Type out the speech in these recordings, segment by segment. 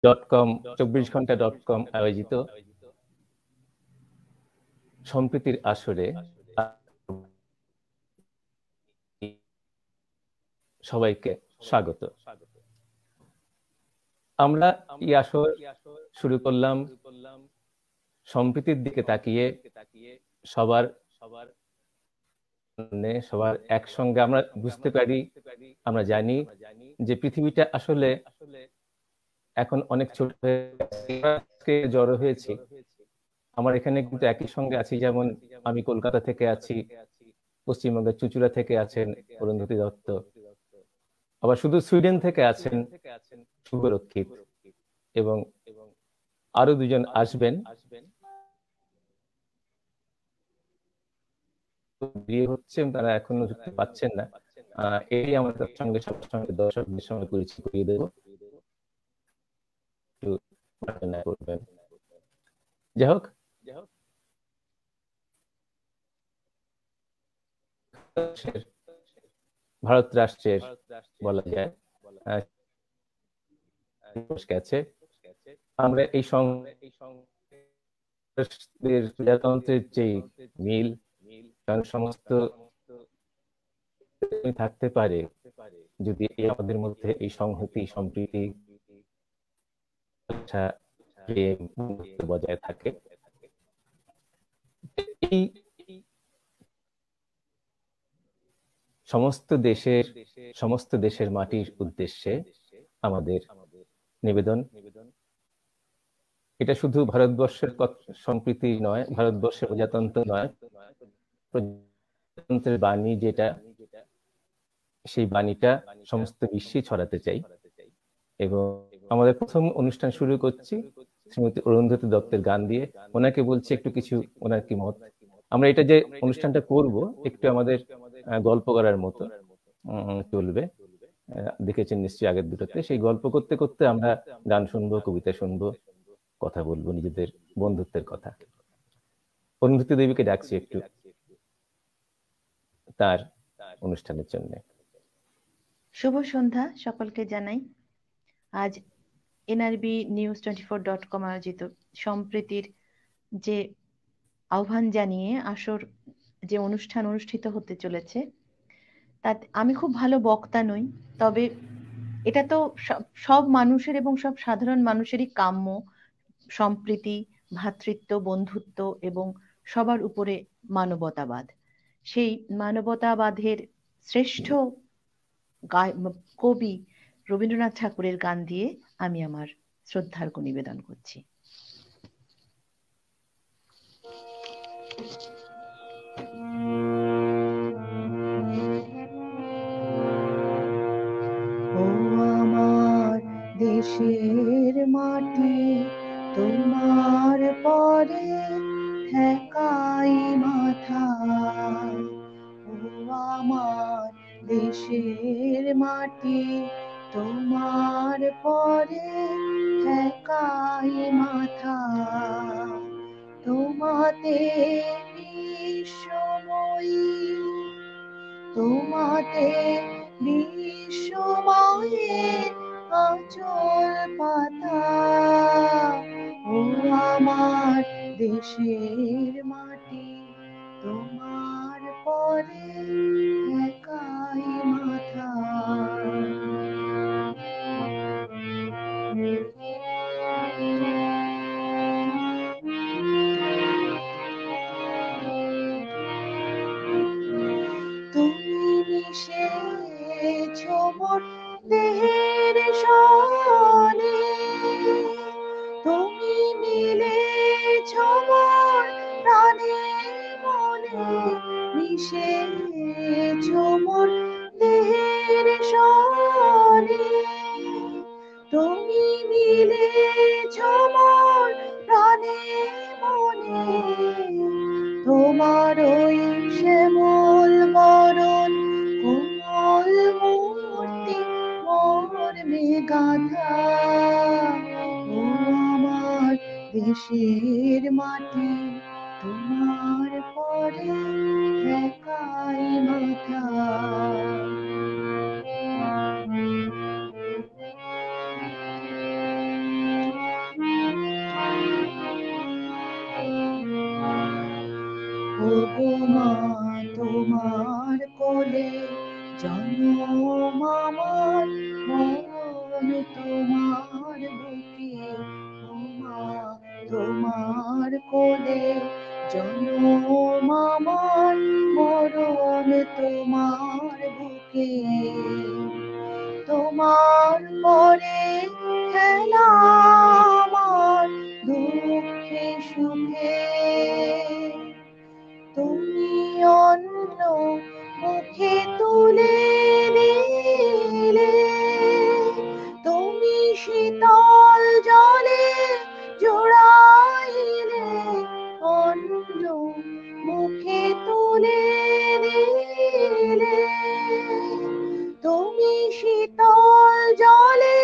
.com 24ঘন্টা.com আয়োজিত সম্প্রীতির আসরে সবাইকে স্বাগত। আমরা এই আসর শুরু করলাম সম্প্রীতির দিকে তাকিয়ে, সবার একসঙ্গে আমরা বুঝতে পারি, আমরা জানি যে পৃথিবীটা আসলে এখন অনেক ছোট হয়ে গেছে, জড়ো হয়েছে। আমার এখানে কিন্তু একই সঙ্গে আছি, যেমন আমি কলকাতা থেকে আছি, পশ্চিমবঙ্গের চুঁচুড়া থেকে আছেন অরুন্ধতী দত্ত, আবার শুধু সুইডেন থেকে আছেন শুভরক্ষিত, এবং আরো দুজন আসবেন। বিয়ে হচ্ছে, তারা এখনো যুক্তি পাচ্ছেন না। এই আমাদের সঙ্গে সঙ্গে দর্শকদের সঙ্গে পরিচয় করিয়ে দেবো, একটু করবেন। যাই হোক, ভারত রাষ্ট্রের বলা যায় গেছে। আমরা এই প্রজাতন্ত্রের যে মিল সমস্ত থাকতে পারে যদি আমাদের মধ্যে এই সংহতি, সম্প্রীতি, প্রেম বজায় থাকে। এই সমস্ত দেশের মাটির উদ্দেশ্যে আমাদের নিবেদন, এটা শুধু ভারতবর্ষের সম্প্রীতি নয়, ভারতবর্ষের প্রজাতন্ত্র নয়, প্রজাতন্ত্রের বাণী যেটা, সেই বাণীটা সমস্ত বিশ্বে ছড়াতে চাই। এবং আমাদের প্রথম অনুষ্ঠান শুরু করছি শ্রীমতী অরুন্ধতী দত্তের গান দিয়ে। ওনাকে বলছি একটু কিছু, ওনার কি মত। আমরা এটা যে অনুষ্ঠানটা করব একটু আমাদের গল্প করার মতো চলবে, দেখেছেন নিশ্চয়ই আগের দুটোতে। সেই গল্প করতে করতে আমরা গান শুনবো, কবিতা শুনবো, কথা বলবো, নিজেদের বন্ধুত্বের কথা। অরুন্ধতী দেবীকে ডাকছি একটু তার অনুষ্ঠানের জন্য। শুভ সন্ধ্যা সকলকে জানাই। আজ NRB News 24.com আয়োজিত সম্প্রীতির যে আহ্বান জানিয়ে আসর যে অনুষ্ঠান অনুষ্ঠিত হতে চলেছে, তাতে আমি খুব ভালো বক্তা নই, তবে এটা তো সব মানুষের এবং সব সাধারণ মানুষেরই কাম্য, সম্প্রীতি, ভ্রাতৃত্ব, বন্ধুত্ব এবং সবার উপরে মানবতাবাদ। সেই মানবতাবাদের শ্রেষ্ঠ কবি রবীন্দ্রনাথ ঠাকুরের গান দিয়ে আমি আমার শ্রদ্ধার্ঘ নিবেদন করছি। ও আমার দেশের মাটি, তোমার পরে ঠেকাই মাথা। ও আমার দেশের মাটি, তোমার পরে ঠেকাই মাথা। তোমাতে বিশ্বময়ী, তোমাতে বিশ্বময়ের আঁচল পাতা। ও আমার দেশের মাটি, তোমার পরে ঠেকাই মাথা। তুমি মিশেছ মোর দেহের সনে, তুমি মিলেছ মোর প্রাণে মনে, মিশেছ মোর দেহের সনে, তুমি মিলেছ মোর প্রাণে মনে। তোমার ওই শ্যামল বরণ কোমল মূর্তি মর্মে গাঁথা। ও আমার দেশের মাটি, তোমার পরে ঠেকাই মাথা। ওগো মা তোমার কোলে জন্ম আমার, মরণ তোমার বুকে। ও মা তোমার কোলে জন্ম আমার, মরণ তোমার বুকে। তোমার পরে খেলা আমার দুঃখে সুখে, তুমি অন্য মুখে তুলে দিলে, তুমি শীতল জলে জোড়াইলে, অন্য মুখে তুলে দিলে, তুমি শীতল জলে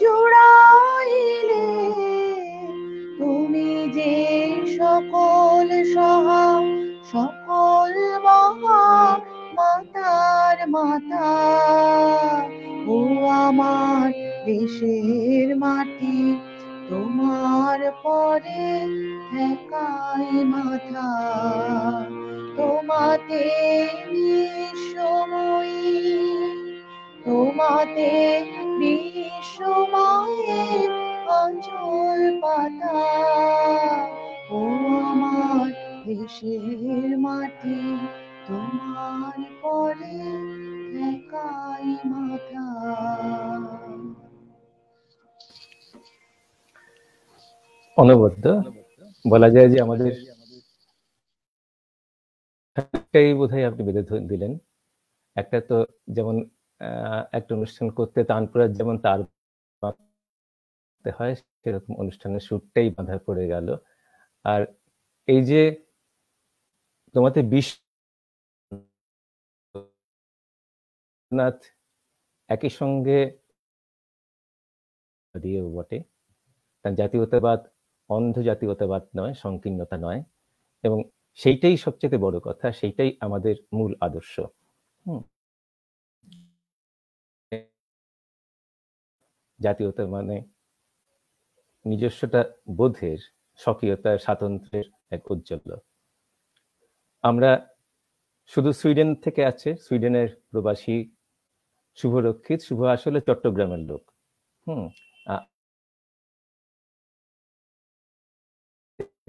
জোড়াইলে, তুমি যে সকল সহা সকল মহা মাতার মাতা। ও আমার দেশের মাটি তোমার পরে ঠেকাই মাথা, তোমাতে বিশ্বময়ী, তোমাতে বিশ্বমায়ের অঞ্চল পাতা। ও আমার দেশের মাটি তোমার পরে ঠেকাই মাথা। অনবদ্য বলা যায় যে আমাদের একটাই বোধহয় আপনি বেঁধে দিলেন। একটা তো যেমন একটা অনুষ্ঠান করতে তানপুরা যেমন তার হয়, সেরকম অনুষ্ঠানের সুরটাই বাঁধা পড়ে গেল। আর এই যে তোমাতে বিশ্বনাথ একই সঙ্গে দিয়েও বটে, তার জাতীয়তাবাদ অন্ধ জাতীয়তাবাদ নয়, সংকীর্ণতা নয়, এবং সেইটাই সবচেয়ে বড় কথা, সেইটাই আমাদের মূল আদর্শ। জাতীয়তা মানে নিজস্বতা বোধের, স্বকীয়তার, স্বাতন্ত্র্যের এক উজ্জ্বল। আমরা শুধু সুইডেন থেকে আছে, সুইডেনের প্রবাসী শুভরক্ষিত। শুভ আসলে চট্টগ্রামের লোক।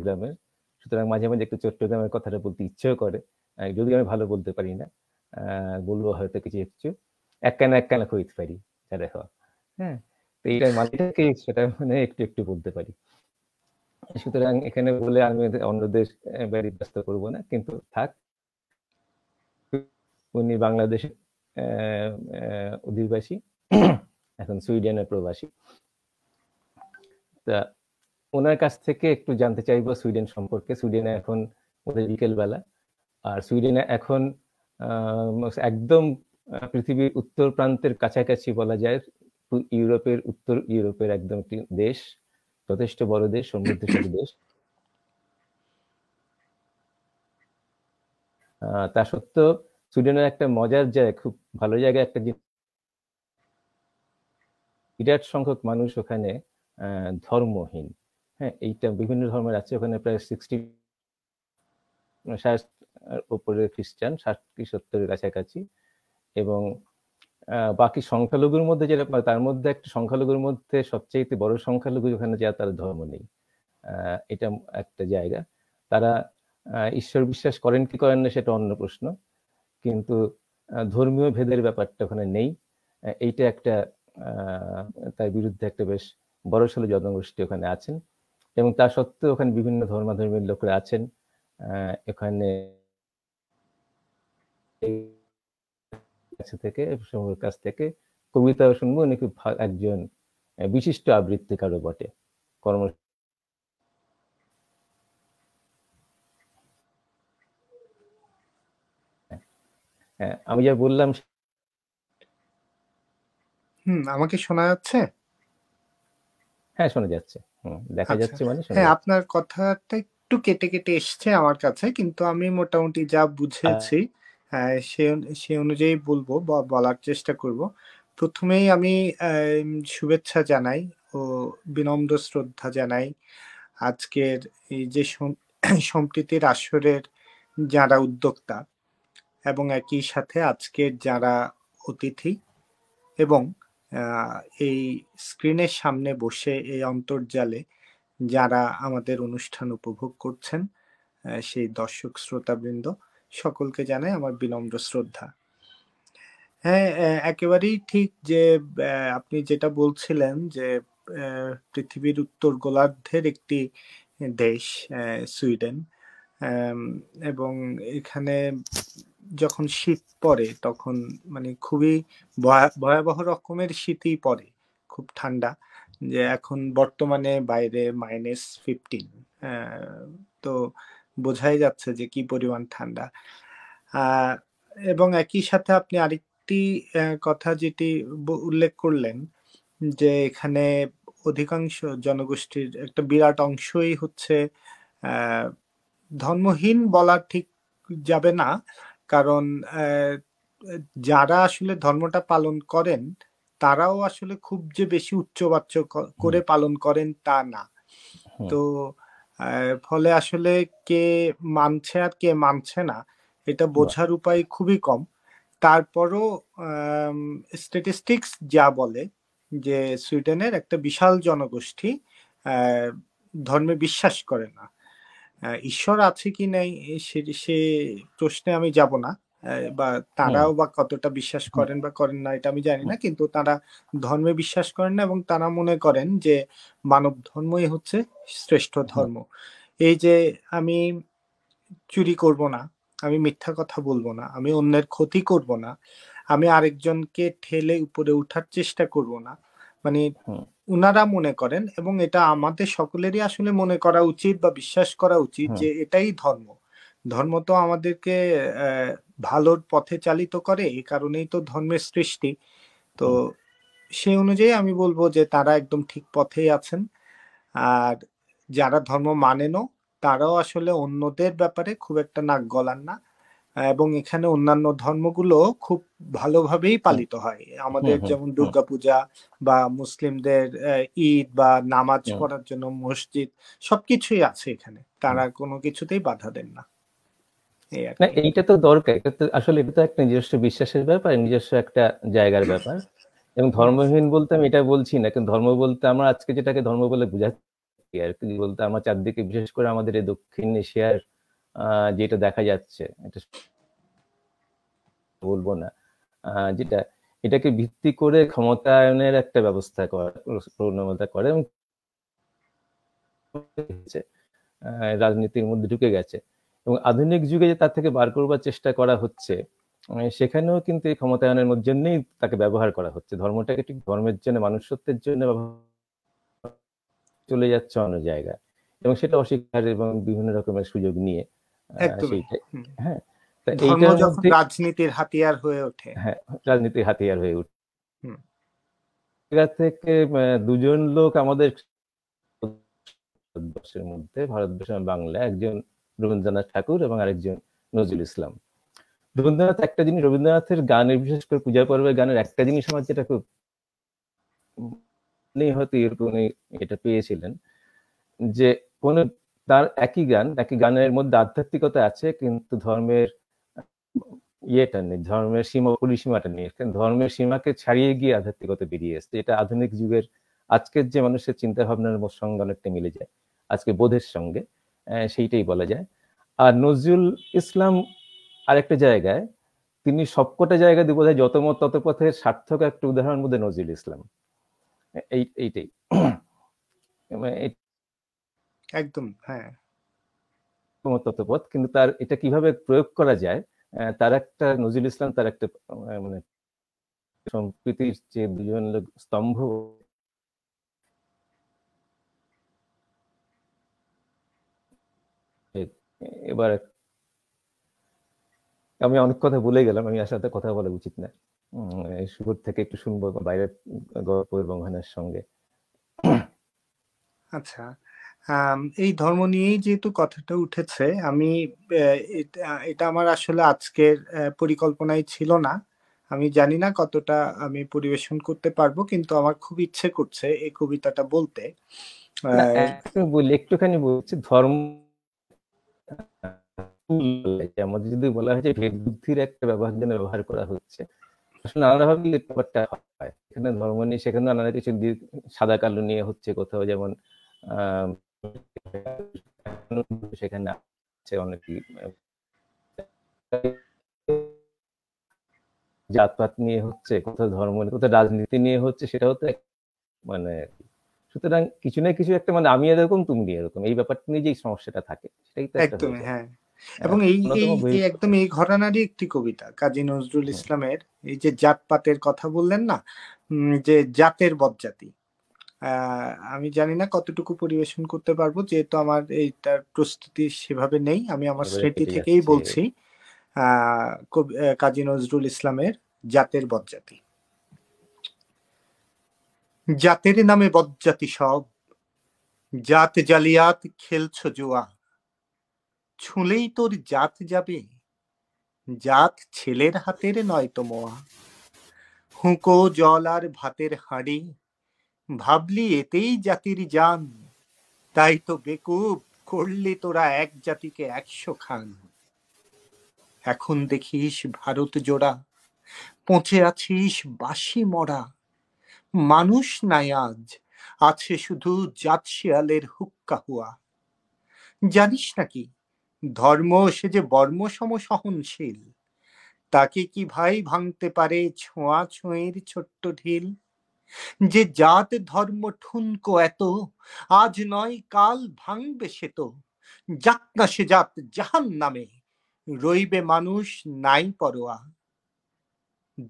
গ্রামের, সুতরাং মাঝে মাঝে একটু চট্টগ্রামের কথাটা বলতে ইচ্ছেও করে, যদি আমি ভালো বলতে পারি না, বলবো হয়তো কিছু একটু এক কানা কইতে পারি, দেখো। হ্যাঁ, তো এইটার মানেটাকে সেটা মানে একটু একটু বলতে পারি। সুতরাং এখানে বলে আমি অন্যদের বাড়ি ব্যস্ত করবো না, কিন্তু থাক, উনি বাংলাদেশের অধিবাসী, এখন সুইডেনের প্রবাসী। তা ওনার কাছ থেকে একটু জানতে চাইবো সুইডেন সম্পর্কে। সুইডেনে এখন ওদের বিকেল বেলা, আর সুইডেনে এখন একদম পৃথিবীর উত্তর প্রান্তের কাছাকাছি বলা যায়, ইউরোপের উত্তর ইউরোপের একদম একটি দেশ, যথেষ্ট বড় দেশ, সমৃদ্ধশালী দেশ। তা সত্ত্বেও সুইডেনের একটা মজার জায়গা, খুব ভালো জায়গা একটা, বিরাট সংখ্যক মানুষ ওখানে ধর্মহীন। হ্যাঁ, এইটা বিভিন্ন ধর্মের আছে ওখানে, প্রায় 60 উপরে খ্রিস্টান, 60-70-এর কাছাকাছি, এবং বাকি সংখ্যালঘুর মধ্যে যেটা, তার মধ্যে একটা সংখ্যালঘুর মধ্যে সবচেয়ে বড় সংখ্যালঘু ওখানে যা, তার ধর্ম নেই। এটা একটা জায়গা। তারা ঈশ্বর বিশ্বাস করেন কি করেন না সেটা অন্য প্রশ্ন, কিন্তু ধর্মীয় ভেদের ব্যাপারটা ওখানে নেই। এইটা একটা, তার বিরুদ্ধে একটা বেশ বড়সড় জনগোষ্ঠী ওখানে আছেন, এবং তা সত্ত্বেও ওখানে বিভিন্ন ধর্মাধর্মীর লোকরা আছেন। এখানে কাছ থেকে কবিতাও শুনবো। উনি খুব একজন বিশিষ্ট আবৃত্তিকারও বটে। কর্ম আমি যা বললাম। আমাকে শোনা যাচ্ছে? হ্যাঁ, শোনা যাচ্ছে। দেখা যাচ্ছে মানে হ্যাঁ, আপনার কথাটা একটু কেটে কেটে এসছে আমার কাছে, কিন্তু আমি মোটামুটি যা বুঝেছি সে অনুযায়ী বলবো বা বলার চেষ্টা করব। প্রথমেই আমি শুভেচ্ছা জানাই ও বিনম্র শ্রদ্ধা জানাই আজকের এই যে সম্প্রীতির আসরের যারা উদ্যোক্তা এবং একই সাথে আজকের যারা অতিথি এবং এই স্ক্রিনের সামনে বসে এই অন্তর্জালে যারা আমাদের অনুষ্ঠান উপভোগ করছেন, সেই দর্শক শ্রোতাবৃন্দ সকলকে জানাই আমার বিনম্র শ্রদ্ধা। হ্যাঁ, একেবারেই ঠিক যে আপনি যেটা বলছিলেন যে পৃথিবীর উত্তর গোলার্ধের একটি দেশ সুইডেন, এবং এখানে যখন শীত পড়ে তখন মানে খুবই ভয়াবহ রকমের শীতই পড়ে, খুব ঠান্ডা, যে এখন বর্তমানে বাইরে -15, তো বোঝাই যাচ্ছে যে কি পরিমাণ ঠান্ডা। এবং একই সাথে আপনি আরেকটি কথা যেটি উল্লেখ করলেন যে এখানে অধিকাংশ জনগোষ্ঠীর একটা বিরাট অংশই হচ্ছে ধর্মহীন বলা ঠিক যাবে না, কারণ যারা আসলে ধর্মটা পালন করেন তারাও আসলে খুব যে বেশি উচ্চবাচ্য করে পালন করেন তা না। তো ফলে আসলে কে মানছে আর কে মানছে না এটা বোঝার উপায় খুবই কম। তারপরও স্ট্যাটিস্টিক্স যা বলে যে সুইডেনের একটা বিশাল জনগোষ্ঠী ধর্মে বিশ্বাস করে না। ঈশ্বর আছে কি নাই সে প্রশ্নে আমি যাব না, বা তারাও বা কতটা বিশ্বাস করেন বা করেন না এটা আমি জানি না, কিন্তু তারা ধর্মে বিশ্বাস করেন না এবং তারা মনে করেন যে মানব ধর্মই হচ্ছে শ্রেষ্ঠ ধর্ম। এই যে আমি চুরি করব না, আমি মিথ্যা কথা বলবো না, আমি অন্যের ক্ষতি করব না, আমি আরেকজনকে ঠেলে উপরে উঠার চেষ্টা করব না, মানে উনারা মনে করেন, এবং এটা আমাদের সকলেরই আসলে মনে করা উচিত বা বিশ্বাস করা উচিত যে এটাই ধর্ম। ধর্ম তো আমাদেরকে ভালোর পথে চালিত করে, এই কারণেই তো ধর্মের সৃষ্টি। তো সেই অনুযায়ী আমি বলবো যে তারা একদম ঠিক পথেই আছেন। আর যারা ধর্ম মানেনও তারাও আসলে অন্যদের ব্যাপারে খুব একটা নাক গলান না, এবং এখানে অন্যান্য ধর্মগুলো খুব ভালোভাবেই পালিত হয়। আমাদের যেমন দুর্গাপূজা বা মুসলিমদের ঈদ বা নামাজ পড়ার জন্য মসজিদ, সবকিছুই আছে এখানে, তারা কোনো কিছুতেই বাধা দেন না। এইটা তো দরকার, এটা তো আসলে এটা তো একটা নিজস্ব বিশ্বাসের ব্যাপার, নিজস্ব একটা জায়গার ব্যাপার। এবং ধর্মহীন বলতে আমি এটা বলছি না, কিন্তু ধর্ম বলতে আমরা আজকে যেটাকে ধর্ম বলে বুঝাচ্ছি আর কি, বলতে আমার চারদিকে বিশেষ করে আমাদের এই দক্ষিণ এশিয়ার যেটা দেখা যাচ্ছে, এটা বলবো না, যেটা এটাকে ভিত্তি করে ক্ষমতায়নের একটা ব্যবস্থা প্রবণতা করে এবং রাজনীতির মধ্যে ঢুকে গেছে, এবং আধুনিক যুগে যে তার থেকে বার করবার চেষ্টা করা হচ্ছে, সেখানেও কিন্তু এই ক্ষমতায়নের জন্যই তাকে ব্যবহার করা হচ্ছে। ধর্মটাকে ঠিক ধর্মের জন্য, মানুষত্বের জন্য চলে যাচ্ছে অন্য জায়গায়, এবং সেটা অস্বীকার এবং বিভিন্ন রকমের সুযোগ নিয়ে সেইটাই। হ্যাঁ, এইটার মধ্যে রাজনীতির হাতিয়ার হয়ে ওঠে। হ্যাঁ, রাজনীতির হাতিয়ার হয়ে ওঠে। জায়গা থেকে দুজন লোক আমাদের ভারতবর্ষের মধ্যে, ভারতবর্ষ বাংলা, একজন রবীন্দ্রনাথ ঠাকুর এবং আরেকজন নজরুল ইসলাম। রবীন্দ্রনাথ একটা জিনিস, রবীন্দ্রনাথের গানের, বিশেষ করে পূজা পর্বের গানের একটা জিনিস আমার যেটা খুব হয়তো এরকম এটা পেয়েছিলেন, যে কোন তার একই গানের মধ্যে আধ্যাত্মিকতা আছে, কিন্তু ধর্মের ইয়েটা নেই, ধর্মের পরিসীমাটা নেই। ধর্মের সীমাকে ছাড়িয়ে গিয়ে আধ্যাত্মিকতা বেরিয়ে এসছে। এটা আধুনিক যুগের আজকের যে মানুষের চিন্তা ভাবনার সঙ্গে অনেকটা মিলে যায়, আজকে বোধের সঙ্গে, সেইটাই বলা যায়। আর নজরুল ইসলাম আরেকটা জায়গায়, তিনি সবকটা জায়গা দিয়ে বোধহয় যত মত তত পথের সার্থক একটা উদাহরণ মধ্যে নজরুল ইসলাম, এইটাই একদম। হ্যাঁ, তত্ত্বপথ, কিন্তু তার এটা কিভাবে প্রয়োগ করা যায়, তার একটা, নজরুল ইসলাম তার একটা মানে সম্প্রীতির যে দুজন স্তম্ভ, এবার আমি অনেক কথা ভুলে গেলাম, আমি আসলে কথা বলা উচিত না, শুরু থেকে একটু শুনবো বাইরের গল্প এবং ঘানের সঙ্গে। আচ্ছা, এই ধর্ম নিয়েই যেহেতু কথাটা উঠেছে, আমি এটা আমার আসলে আজকের পরিকল্পনায় ছিল না। আমি জানি না কতটা আমি পরিবেশন করতে পারবো, কিন্তু আমার খুব ইচ্ছে করছে এই কবিতাটা বলতে। একটুখানি বলছি, ধর্ম আমাদের যদি বলা হয় যে ভেদ বুদ্ধির একটা ব্যবহার যেন ব্যবহার করা হচ্ছে, আসলে নানাভাবে ব্যাপারটা হয়। এখানে ধর্ম নিয়ে সেখানে নানা কিছু সাদা কালো নিয়ে হচ্ছে, কোথাও যেমন সেখানে আছে অনেকই জাতপাত নিয়ে হচ্ছে, কোথাও ধর্ম নিয়ে, কোথাও রাজনীতি নিয়ে হচ্ছে, সেটাও তো মানে সুতরাং কিছু না কিছু একটা মানে আমি এরকম তুমি এরকম এই ব্যাপারটা নিয়ে যে সমস্যাটা থাকে সেটাই তো একটা একদমই হ্যাঁ। এবং এই একদম এই ঘটনারই একটি কবিতা কাজী নজরুল ইসলামের, এই যে জাতপাতের কথা বললেন না, যে জাতের বজ্জাতি, আমি জানি না কতটুকু পরিবেশন করতে পারবো, যেহেতু আমার এইটার প্রস্তুতি সেভাবে নেই, আমি আমার স্মৃতি থেকেই বলছি। কাজী নজরুল ইসলামের জাতের বজ্জাতি। জাতের নামে বজ্জাতি সব, জাত জালিয়াত খেলছ জুয়া, ছুঁলেই তোর জাত যাবে, জাত ছেলের হাতের নয়তো মোয়া। হুঁকো জল আর ভাতের হাঁড়ি, ভাবলি এতেই জাতির জান, তাই তো বেকুব করলি তোরা এক জাতিকে 100 খান। এখন দেখিস ভারত জোড়া, পচে আছিস বাসি মরা, মানুষ নাই আজ, আছে শুধু জাত শিয়ালের হুক্কা হুয়া। জানিস নাকি ধর্ম সে যে বর্ম সম সহনশীল, তাকে কি ভাই ভাঙতে পারে ছোঁয়া ছোঁয়ের ছোট্ট ঢিল। যে জাত ধর্ম ঠুনকো এত, আজ নয় কাল ভাঙবে সে তো, যাক না সে জাত জাহান্নামে, রইবে মানুষ নাই পরোয়া।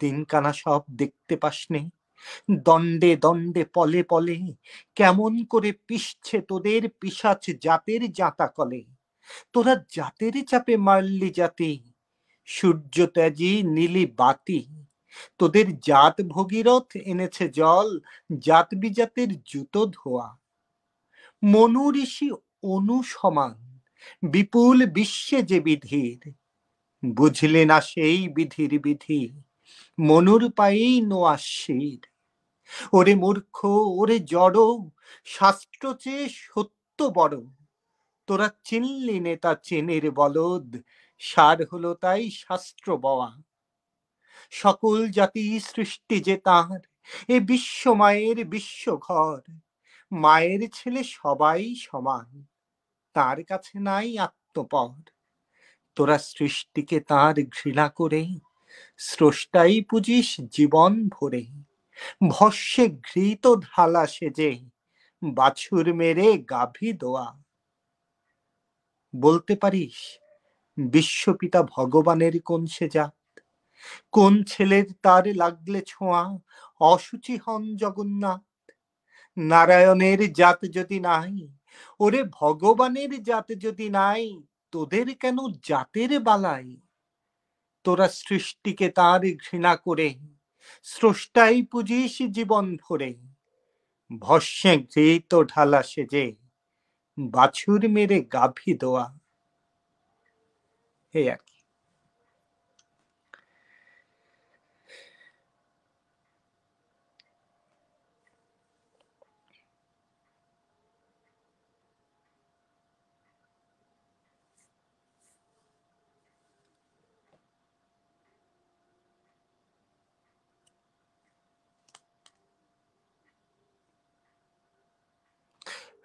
দিনকানা সব দেখতে পাসনে, দণ্ডে দণ্ডে পলে পলে, কেমন করে পিষছে তোদের পিশাচ জাতের জাতা কলে। তোরা জাতের চাপে মারলি জাতি, সূর্য ত্যাজি নীলি বাতি, তোদের জাত ভগীরথ এনেছে জল, জাত বিজাতের জুতো ধোয়া। মনু ঋষি অনু সমান, বিপুল বিশ্বে যে বিধির, বুঝলে না সেই বিধির বিধি, মনুর পায়েই নোয়াশির। ওরে মূর্খ ওরে জড়, শাস্ত্র চেয়ে সত্য বড়, তোরা চিনলি নেতা চেনের বলদ, সার হলো তাই শাস্ত্র বওয়া। সকল জাতি সৃষ্টি যে তাঁর, এ বিশ্ব মায়ের বিশ্বঘর, মায়ের ছেলে সবাই সমান, তার কাছে নাই আত্মপর। তোরা সৃষ্টিকে তার ঘৃণা করে, স্রষ্টাই পুজিস জীবন ভরে, ভস্যে ঘৃত ঢালা সেজে, বাছুর মেরে গাভী দোয়া। বলতে পারিস বিশ্বপিতা ভগবানের কোন সে জাত, কোন ছেলের তার লাগলে ছোঁয়া অসুচি হন জগন্নাথ। নারায়ণের জাত যদি নাই, ওরে ভগবানের জাত যদি নাই, তোদের কেন জাতের বালাই। তোরা সৃষ্টিকে তার ঘৃণা করে, স্রষ্টাই পুজিস জীবন ভরে, ভস্যে ঘৃত ঢালা সেজে, বাছুর মেরে গাভী দোয়া। এই আর কি।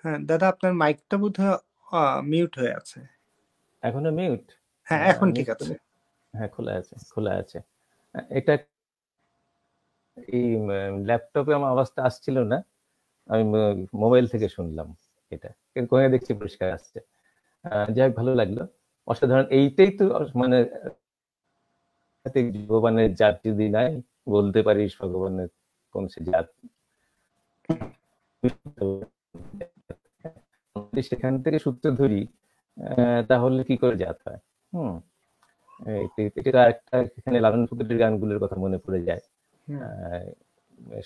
হ্যাঁ দাদা, আপনার মাইকটা বোধহয় মিউট হয়ে আছে। এখনো মিউট? হ্যাঁ এখন ঠিক আছে। হ্যাঁ খোলা আছে, খোলা আছে। এটা এই ল্যাপটপে আমার আওয়াজটা আসছিল না, আমি মোবাইল থেকে শুনলাম এটা, কিন্তু দেখছি পরিষ্কার আসছে। যাই হোক, ভালো লাগলো, অসাধারণ। এইটাই তো মানে ভগবানের জাত যদি নাই, বলতে পারিস ভগবানের কোন সে জাত, সেখান থেকে সূত্র ধরি, তাহলে কি করে জাত হয়? এটা একটা, এখানে লালন ফকিরের গানগুলোর কথা মনে পড়ে যায়।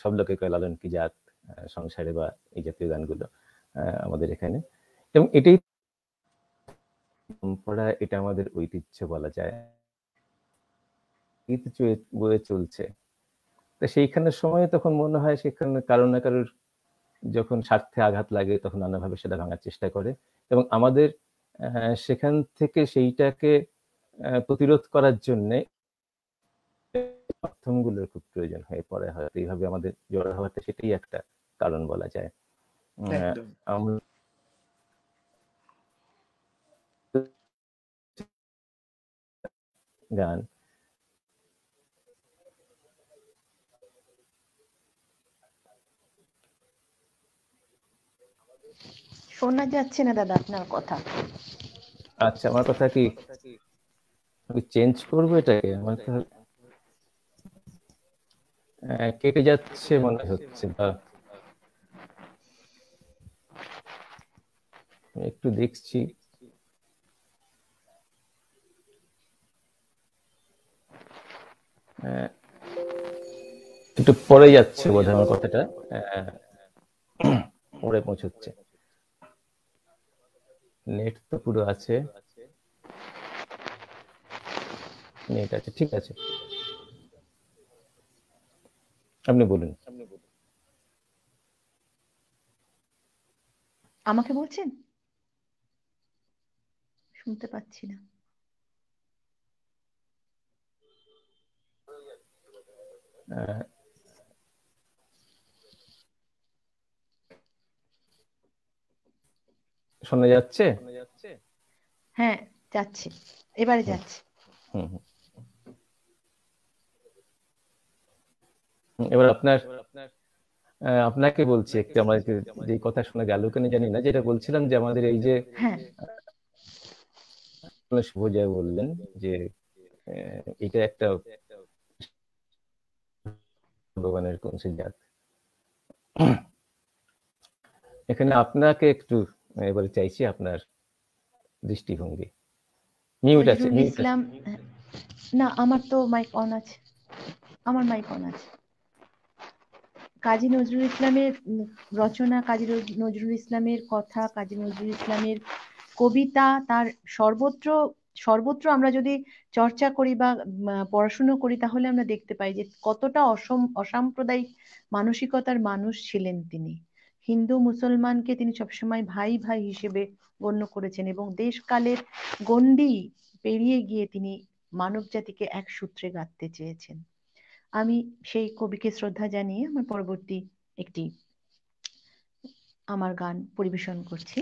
সব লোকে কয় লালন কি জাত সংসারে, বা এই জাতীয় গানগুলো আমাদের এখানে। এবং এটাই পরম্পরা, এটা আমাদের ঐতিহ্য বলা যায়, বয়ে চলছে। তো সেইখানের সময় তখন মনে হয় সেখানে কারো না কারোর যখন স্বার্থে আঘাত লাগে, তখন নানাভাবে সেটা ভাঙার চেষ্টা করে। এবং আমাদের সেখান থেকে সেইটাকে প্রতিরোধ করার জন্য মাধ্যমগুলোর খুব প্রয়োজন হয়ে পড়ে। হয়তো এইভাবে আমাদের জড়ো হওয়াতে সেটাই একটা কারণ বলা যায়। আমরা গান শোনা যাচ্ছে না দাদা আপনার কথা। আচ্ছা, আমার কথা কি চেঞ্জ করবো এটাকে? আমার তো কেটে যাচ্ছে মনে হচ্ছে, বা একটু দেখছি। একটু পরে যাচ্ছে বোধহয় আমার কথাটা, পরে পৌঁছচ্ছে। নেট তো পুরো আছে, নেট আছে, ঠিক আছে, আপনি বলুন। আমাকে বলছেন? শুনতে পাচ্ছি না। শোনা যাচ্ছে? হ্যাঁ, যাচ্ছে, এবারে যাচ্ছে। এবার আপনাকে বলছি একটু, আমার যে কথা শোনা গেল কেন জানি না, যেটা বলছিলাম যে আমাদের এই যে শুভজয় বললেন যে এটা একটা ভগবানের কোন জাত। এখানে আপনাকে একটু এবারে চাইছি আপনার দৃষ্টিভঙ্গি। মিউট আছে, ইসলাম না, আমার তো মাইক অন আছে, আমার মাইক অন আছে। কাজী নজরুল ইসলামের রচনা, কাজী নজরুল ইসলামের কথা, কাজী নজরুল ইসলামের কবিতা, তার সর্বত্র আমরা যদি চর্চা করি বা পড়াশুনো করি, তাহলে আমরা দেখতে পাই যে কতটা অসাম্প্রদায়িক মানসিকতার মানুষ ছিলেন তিনি। হিন্দু মুসলমানকে তিনি সবসময় ভাই ভাই হিসেবে গণ্য করেছেন এবং দেশকালের গণ্ডি পেরিয়ে গিয়ে তিনি মানব জাতিকে এক সূত্রে গাঁথতে চেয়েছেন। আমি সেই কবিকে শ্রদ্ধা জানিয়ে আমার পরবর্তী একটি আমার গান পরিবেশন করছি।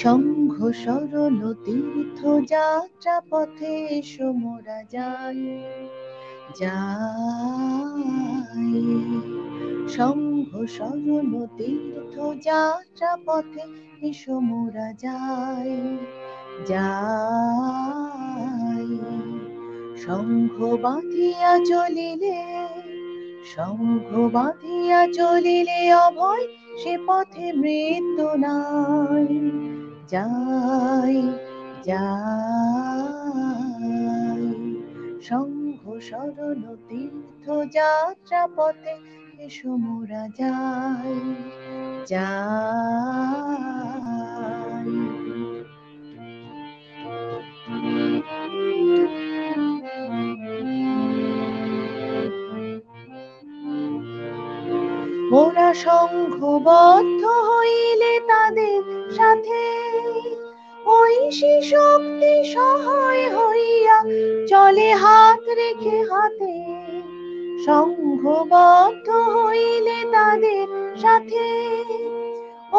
সংঘ শরণ তীর্থ যাত্রা পথে এসো মোরা যাই যাই। সংঘ শরণ তীর্থ যাত্রা পথে এসো মোরা যাই যাই। সংঘ বাঁধিয়া চলিলে, সংঘ বাঁধিয়া চলিলে অভয় সে পথে মৃত্যু নাই। যাই যাই। সংঘ শরণ তীর্থ যাত্রা পথে এসো মোরা যাই যাই। মোরা সংঘবদ্ধ হইলে তাদের সাথে ঐশী শক্তি সহায় হইয়া চলে হাত রেখে হাতে। সংঘবদ্ধ হইলে তাদের সাথে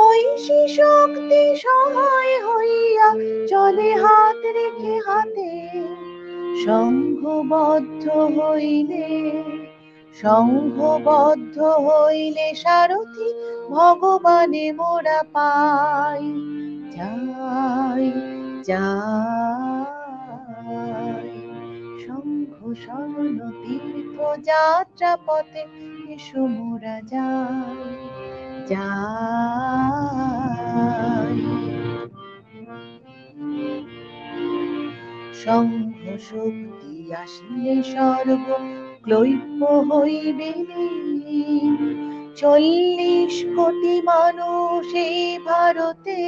ঐশী শক্তি সহায় হইয়া চলে হাত রেখে হাতে। সংঘবদ্ধ হইলে, সংঘবদ্ধ হইলে সারথি ভগবানে মোরা পাই। যাই যাই। সংঘ শরণ তীর্থ যাত্রা পথে এসো মোরা যাই যাই। সংঘ শক্তি আসিলে সর্ব ক্লৈব হইবে। 40 কোটি মানুষ এই ভারতে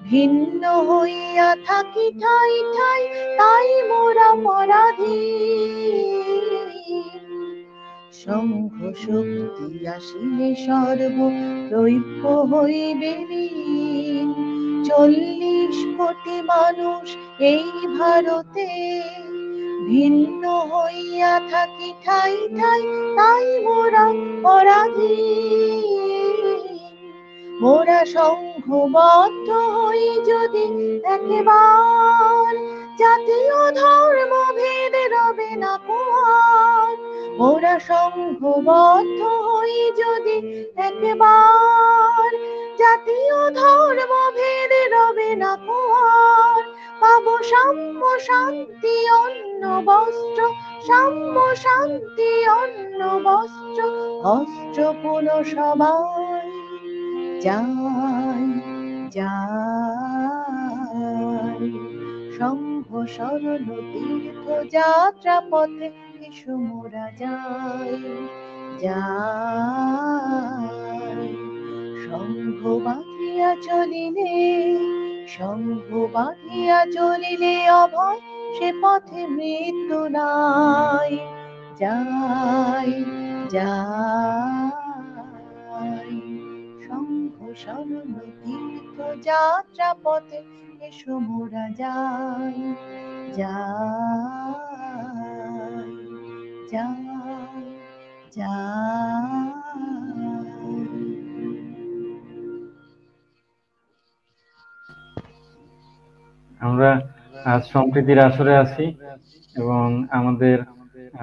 ভিন্ন হইয়া থাকি ঠাই ঠাই, তাই মোরা পরাধীন। শঙ্খ শক্তি আসিলে সর্ব দৈব্য হইবে বিলীন। 40 কোটি মানুষ এই ভারতে, ভিন্ন হইয়া থাকি ঠাই ঠাই, তাই মোরা পরাধীন। মোরা সংঘবদ্ধ হই যদি একেবার, জাতীয় ধর্ম ভেদ রবে না কোয়ার। মোরা সংঘবদ্ধ হই যদি একেবার, জাতীয় ধর্ম ভেদ রবে না কোয়ার। পাবো সাম্য শান্তি অন্ন বস্ত্র, সাম্য শান্তি অন্ন বস্ত্র, অস্ত্র পুনঃ সবাই যাই যাই। শঙ্খ শরণ তীর্থ যাত্রা পথে এসো মোরা যাই যাই। শঙ্খ বাঁধিয়া চলিলে, শঙ্খ বাঁধিয়া চলিলে অভয় সে পথে মৃত্যু নাই। যাই যাই। শঙ্খ শরণ তীর্থ যাত্রা পথে এসো মোরা যাই যাই যাই যাই। আমরা আজ সম্প্রীতির আসরে আছি এবং আমাদের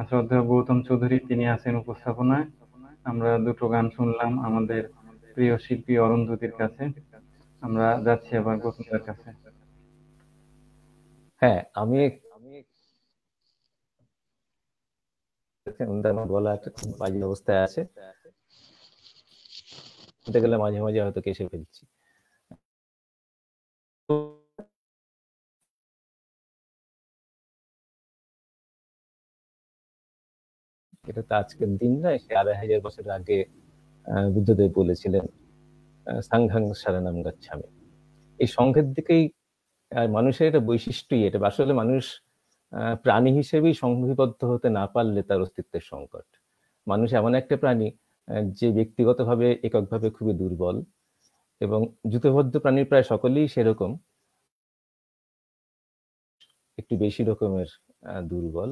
শ্রদ্ধেয় গৌতম চৌধুরী তিনি আছেন উপস্থাপনায়। আমরা দুটো গান শুনলাম আমাদের প্রিয় শিল্পী অরুন্ধতির কাছে। আমরা যাচ্ছি আবার গৌতমের কাছে। হ্যাঁ, আমি বলা একটা খুব বাজে অবস্থায় আছে, বলতে গেলে মাঝে মাঝে হয়তো কেসে ফেলছি। এটা তো আজকের দিন নয়, 2500 বছর আগে বুদ্ধদেব বলেছিলেন সাংঘাং শরণম গচ্ছামি। এই সংঘের দিকেই মানুষের একটা বৈশিষ্ট্যই এটা। আসলে মানুষ প্রাণী হিসেবেই সংঘবদ্ধ হতে না পারলে তার অস্তিত্বের সংকট। মানুষ এমন একটা প্রাণী যে ব্যক্তিগতভাবে এককভাবে খুবই দুর্বল, এবং জুতবদ্ধ প্রাণীর প্রায় সকলেই সেরকম, একটু বেশি রকমের দুর্বল।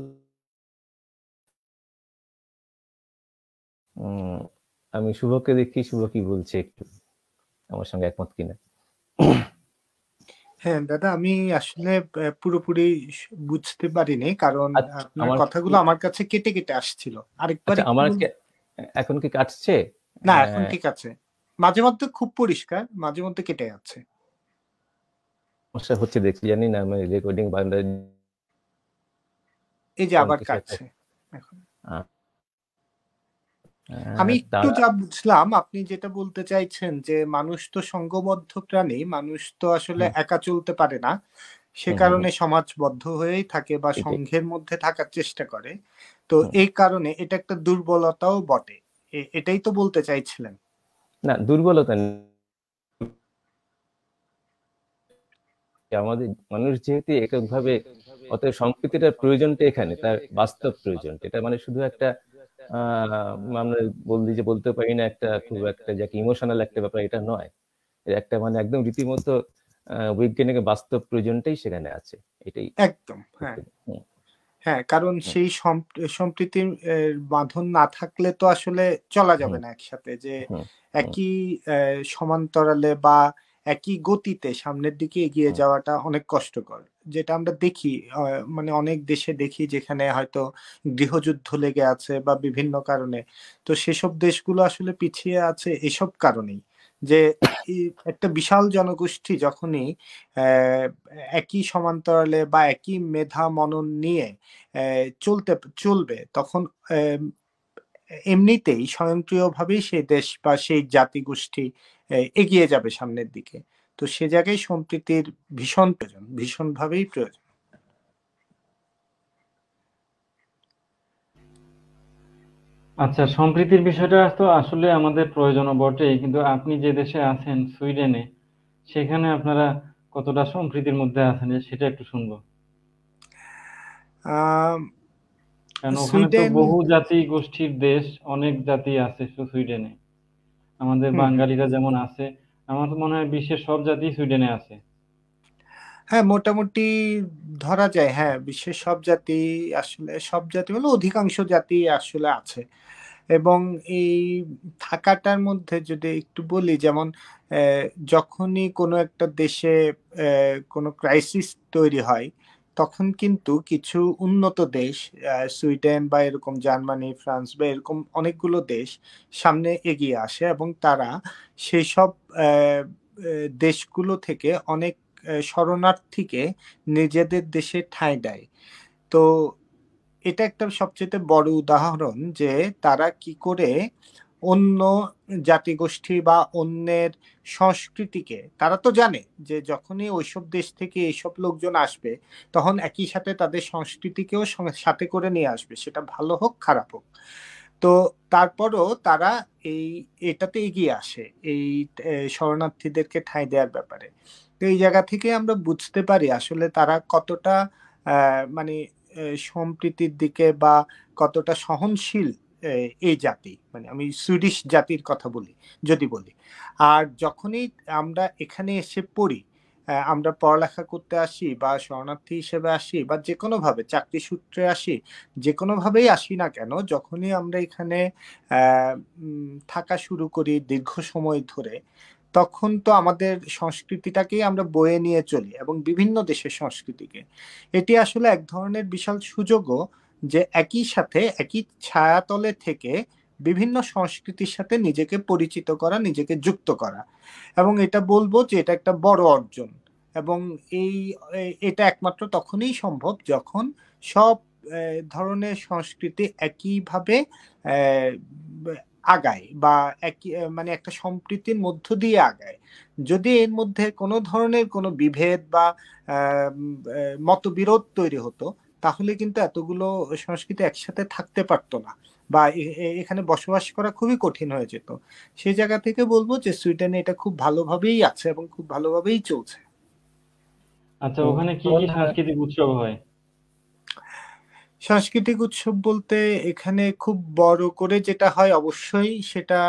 আমি শুভকে দেখি, শুভ কি বলছে একটু আমার সঙ্গে একমত কিনা। হ্যাঁ দাদা, আমি আসলে পুরোপুরি বুঝতে পারিনি, কারণ আপনার কথাগুলো আমার কাছে কেটে কেটে আসছিল। আরেকবার আমার এখন কি কাটছে? না, এখন ঠিক আছে। মাঝে মধ্যে খুব পরিষ্কার, মাঝে মধ্যে কেটে যাচ্ছে। সমস্যা হচ্ছে দেখছি, জানি না আমি রেকর্ডিং বাংলা। এই যে আবার কাটছে এখন। আমি একটু যা বুঝলাম, আপনি যেটা বলতে চাইছেন যে মানুষ তো সংঘবদ্ধ প্রাণী, মানুষ তো আসলে একা চলতে পারে না, সে কারণে সমাজবদ্ধ হয়েই থাকে বা সংঘের মধ্যে থাকার চেষ্টা করে। তো এই কারণে এটা একটা দুর্বলতাও বটে, এটাই তো বলতে চাইছিলেন? না, দুর্বলতা আমাদের মানুষ যেহেতু এককভাবে, অতএব সম্প্রীতিটার প্রয়োজনটা এখানে তার বাস্তব প্রয়োজন। এটা মানে শুধু একটা আমরা বলতে পারি না একটা খুব একটা যাকে ইমোশনাল একটা ব্যাপার, এটা নয়। একটা মানে একদম রীতিমতো বৈজ্ঞানিক বাস্তব প্রয়োজনটাই সেখানে আছে, এটাই একদম। হ্যাঁ হ্যাঁ, কারণ সেই সম্প্রীতির বাঁধন না থাকলে তো আসলে চলা যাবে না একসাথে, যে একই সমান্তরালে বা একই গতিতে সামনের দিকে এগিয়ে যাওয়াটা অনেক কষ্টকর। যেটা আমরা দেখি, মানে অনেক দেশে দেখি যেখানে হয়তো গৃহযুদ্ধ লেগে আছে বা বিভিন্ন কারণে, তো সেসব দেশগুলো আসলে পিছিয়ে আছে এসব কারণেই, যে একটা বিশাল জনগোষ্ঠী যখনই একই সমান্তরালে বা একই মেধা মনন নিয়ে চলবে, তখন এমনিতেই স্বয়ংক্রিয়ভাবেই সেই দেশ বা সেই জাতিগোষ্ঠী এগিয়ে যাবে সামনের দিকে। তো সে জায়গায় সম্প্রীতির ভীষণ প্রয়োজন, ভীষণভাবেই প্রয়োজন। আচ্ছা, সম্প্রীতির বিষয়টা তো আসলে আমাদের প্রয়োজন বটেই, কিন্তু আপনি যে দেশে আছেন সুইডেনে, সেখানে আপনারা কতটা সম্প্রীতির মধ্যে আছেন সেটা একটু শুনবো। আম, কারণ ওখানে তো সুইডেন বহু জাতি গোষ্ঠীর দেশ, অনেক জাতি আছে সুইডেনে। আমাদের হুম হুম বাঙালিরা যেমন আছে, আমার তো মনে হয় বিশ্বের সব জাতি সুইডেনে আছে। হ্যাঁ, মোটামুটি ধরা যায়, হ্যাঁ, বিশ্বের সব জাতি, আসলে সব জাতি বলে অধিকাংশ জাতি আসলে আছে। এবং এই থাকাটার মধ্যে যদি একটু বলি, যেমন যখনই কোনো একটা দেশে কোনো ক্রাইসিস তৈরি হয়, তখন কিন্তু কিছু উন্নত দেশ, সুইডেন বা এরকম জার্মানি, ফ্রান্স বা এরকম অনেকগুলো দেশ সামনে এগিয়ে আসে এবং তারা সেই সব দেশগুলো থেকে অনেক শরণার্থীকে নিজেদের দেশে ঠাঁই দেয়। তো এটা একটা সবচেয়ে বড় উদাহরণ যে তারা কি করে অন্য জাতিগোষ্ঠী বা অন্যের সংস্কৃতিকে, তারা তো জানে যে যখনই ওইসব দেশ থেকে এইসব লোকজন আসবে, তখন একই সাথে তাদের সংস্কৃতিকেও সাথে করে নিয়ে আসবে, সেটা ভালো হোক খারাপ হোক। তো তারপরও তারা এই এটাতে এগিয়ে আসে, এই শরণার্থীদেরকে ঠাঁই দেওয়ার ব্যাপারে। তো এই জায়গা থেকে আমরা বুঝতে পারি আসলে তারা কতটা মানে সম্প্রীতির দিকে বা কতটা সহনশীল এই জাতি, মানে আমি সুইডিশ জাতির কথা বলি যদি বলি। আর যখনই আমরা এখানে এসে পড়ি, আমরা পড়ালেখা করতে আসি বা শরণার্থী হিসেবে আসি বা যে কোনোভাবে চাকরি সূত্রে আসি, যে কোনোভাবেই আসি না কেন, যখনই আমরা এখানে থাকা শুরু করি দীর্ঘ সময় ধরে, তখন তো আমাদের সংস্কৃতিটাকেই আমরা বয়ে নিয়ে চলি এবং বিভিন্ন দেশের সংস্কৃতিকে। এটি আসলে এক ধরনের বিশাল সুযোগও, যে একই সাথে একই ছায়াতলে থেকে বিভিন্ন সংস্কৃতির সাথে নিজেকে পরিচিত করা, নিজেকে যুক্ত করা। এবং এটা বলবো যে এটা একটা বড় অর্জন। এবং এই এটা একমাত্র তখনই সম্ভব যখন সব ধরনের সংস্কৃতি একইভাবে আহ, আগায় বা একই মানে একটা সম্প্রীতির মধ্য দিয়ে আগায়। যদি এর মধ্যে কোনো ধরনের কোনো বিভেদ বা মতবিরোধ তৈরি হতো, তাহলে কিন্তু এতগুলো সংস্কৃতি একসাথে থাকতে পারতো না বা এখানে বসবাস করা খুবই কঠিন হয়ে যেত। সেই জায়গা থেকে বলবো যে সুইডেনে এটা খুব ভালোভাবেই আছে এবং খুব ভালোভাবেই চলছে। আচ্ছা, ওখানে কি কি সাংস্কৃতিক উৎসব হয়? সাংস্কৃতিক উৎসব বলতে এখানে খুব বড় করে যেটা হয় অবশ্যই সেটা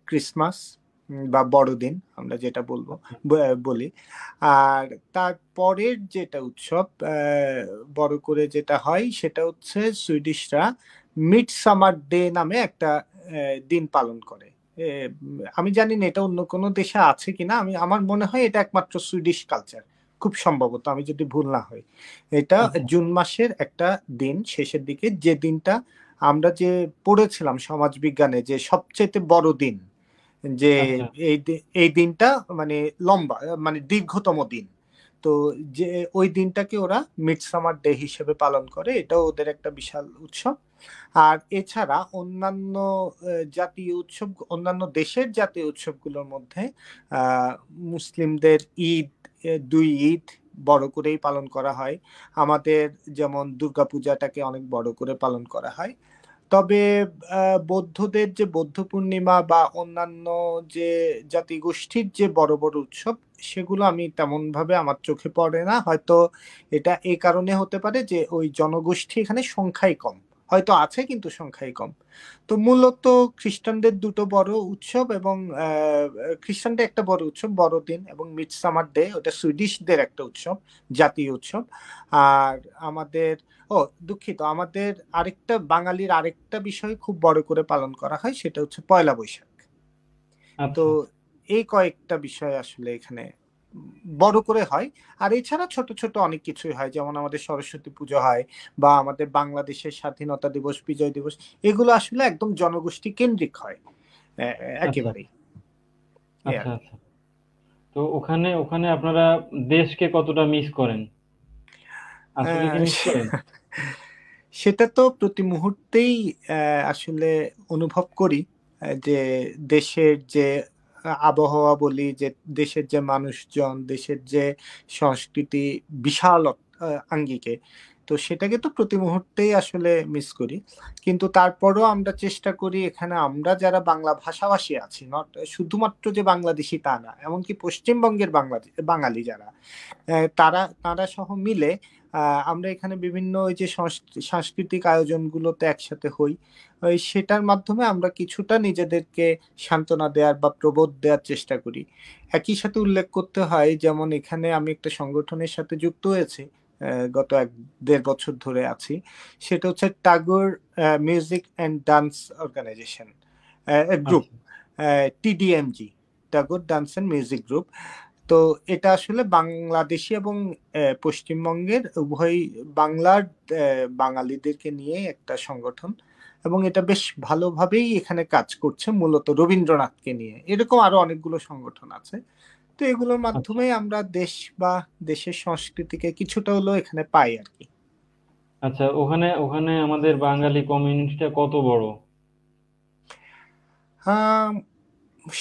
ক্রিসমাস বা বড়দিন আমরা যেটা বলবো বলি। আর তারপরের যেটা উৎসব বড় করে যেটা হয় সেটা হচ্ছে সুইডিশরা মিডসামার ডে নামে একটা দিন পালন করে। আমি জানি না এটা অন্য কোনো দেশে আছে কিনা, আমার মনে হয় এটা একমাত্র সুইডিশ কালচার, খুব সম্ভবত, আমি যদি ভুল না হই। এটা আচ্ছা জুন মাসের একটা দিন, শেষের দিকে, যে দিনটা আমরা যে পড়েছিলাম সমাজ বিজ্ঞানে যে সবচেয়ে বড় দিন, যে আচ্ছা এই দিনটা মানে লম্বা, মানে দীর্ঘতম দিন। তো যে ওই দিনটাকে ওরা মিডসামার ডে হিসেবে পালন করে, এটাও ওদের একটা বিশাল উৎসব। আর এছাড়া অন্যান্য জাতীয় উৎসব, অন্যান্য দেশের জাতীয় উৎসবগুলোর মধ্যে আহ মুসলিমদের ঈদ, দুই ঈদ বড় করেই পালন করা হয়। আমাদের যেমন দুর্গাপূজাটাকে অনেক বড় করে পালন করা হয়। তবে বৌদ্ধদের যে বৌদ্ধ পূর্ণিমা বা অন্যান্য যে জাতিগোষ্ঠীর যে বড় বড় উৎসব, সেগুলো আমি তেমন ভাবে আমার চোখে পড়ে না। হয়তো এটা এই কারণে হতে পারে যে ওই জনগোষ্ঠী এখানে সংখ্যাই কম, হয়তো আছে কিন্তু সংখ্যাই কম। তো মূলত খ্রিস্টানদের দুটো বড় উৎসব, এবং খ্রিস্টানদের একটা বড় উৎসব বড়দিন, এবং মিডসামার ডে, ওটা সুইডিশদের একটা উৎসব, জাতীয় উৎসব। আর আমাদের, ও দুঃখিত, আমাদের আরেকটা বাঙালির আরেকটা বিষয় খুব বড় করে পালন করা হয়, সেটা হচ্ছে পয়লা বৈশাখ। তো আচ্ছা এই কয়েকটা বিষয় আসলে এখানে বড় করে হয়। আর এছাড়া ছোট ছোট অনেক কিছুই হয়, যেমন আমাদের সরস্বতী পুজো হয় বা আমাদের বাংলাদেশের স্বাধীনতা দিবস, বিজয় দিবস, এগুলো আসলে একদম জনগোষ্ঠী কেন্দ্রিক হয় আচ্ছা একেবারেই। এই আর আচ্ছা কি। আচ্ছা। তো ওখানে ওখানে আপনারা দেশকে কতটা মিস করেন? আসলে কি আহ, মিস করেন? সেটা তো প্রতি মুহূর্তেই আসলে অনুভব করি, যে দেশের যে আবহাওয়া বলি, যে দেশের যে মানুষজন, দেশের যে সংস্কৃতি বিশাল আঙ্গিকে, তো সেটাকে তো প্রতি মুহূর্তেই আসলে মিস করি, কিন্তু তারপরও আমরা চেষ্টা করি এখানে আমরা যারা বাংলা ভাষাভাষী আছি, নট শুধুমাত্র যে বাংলাদেশি তা না, এমনকি পশ্চিমবঙ্গের বাঙালি যারা তারা তারা সহ মিলে আমরা এখানে বিভিন্ন ওই যে সাংস্কৃতিক আয়োজনগুলোতে একসাথে হই, ওই সেটার মাধ্যমে আমরা কিছুটা নিজেদেরকে সান্ত্বনা দেওয়ার বা প্রবোধ দেওয়ার চেষ্টা করি। একই সাথে উল্লেখ করতে হয়, যেমন এখানে আমি একটা সংগঠনের সাথে যুক্ত হয়েছি, গত 1-1.5 বছর ধরে আছি, সেটা হচ্ছে Tagore music and dance organisation group, TDMG, Tagore dance and music group. তো এটা আসলে বাংলাদেশি এবং পশ্চিমবঙ্গের উভয় বাংলার বাঙালিদেরকে নিয়ে একটা সংগঠন, এবং এটা বেশ ভালোভাবেই এখানে কাজ করছে, মূলত রবীন্দ্রনাথকে নিয়ে। এরকম আরো অনেকগুলো সংগঠন আছে। তো এগুলোর মাধ্যমে আমরা দেশ বা দেশের সংস্কৃতিকে কিছুটা হলেও এখানে পাই আর কি। আচ্ছা, ওখানে ওখানে আমাদের বাঙালি কমিউনিটিটা কত বড়?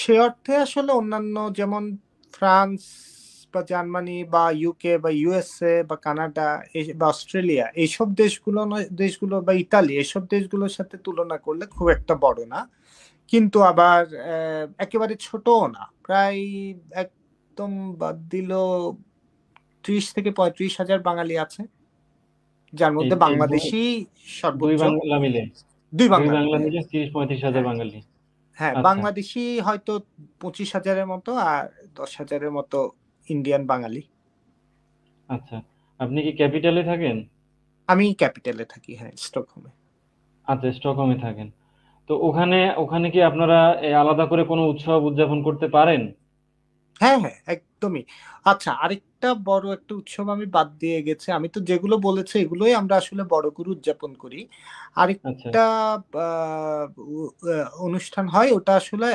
সে অর্থে আসলে অন্যান্য যেমন ফ্রান্স বা জার্মানি বা ইউকে বা ইউএসএ বা কানাডা বা অস্ট্রেলিয়া, এইসব দেশগুলো বা ইতালি, এইসব দেশগুলোর সাথে তুলনা করলে খুব একটা বড় না, কিন্তু আবার একেবারে ছোটও না। প্রায় একদম বাদ দিল 30-35 হাজার বাঙালি আছে, যার মধ্যে বাংলাদেশি সর্বোচ্চ। দুই বাংলা মিলে দুই বাংলা 30-35 হাজার বাঙালি। হ্যাঁ, আচ্ছা। বাংলাদেশি হয়তো 25 হাজারের মতো, আর 10 হাজারের মতো ইন্ডিয়ান বাঙালি। আচ্ছা, আপনি কি ক্যাপিটালে থাকেন? আমি ক্যাপিটালে থাকি, হ্যাঁ, স্টকহোমে। আচ্ছা, স্টকহোমে থাকেন। তো ওখানে ওখানে কি আপনারা আলাদা করে কোনো উৎসব উদযাপন করতে পারেন? হ্যাঁ হ্যাঁ, একদমই। আচ্ছা, আরেকটা বড় একটা উৎসব আমি বাদ দিয়ে গেছি। আমি তো যেগুলো বলেছি এগুলোই আমরা আসলে বড় করে উদযাপন করি। আচ্ছা। আরেকটা অনুষ্ঠান হয়, ওটা আসলে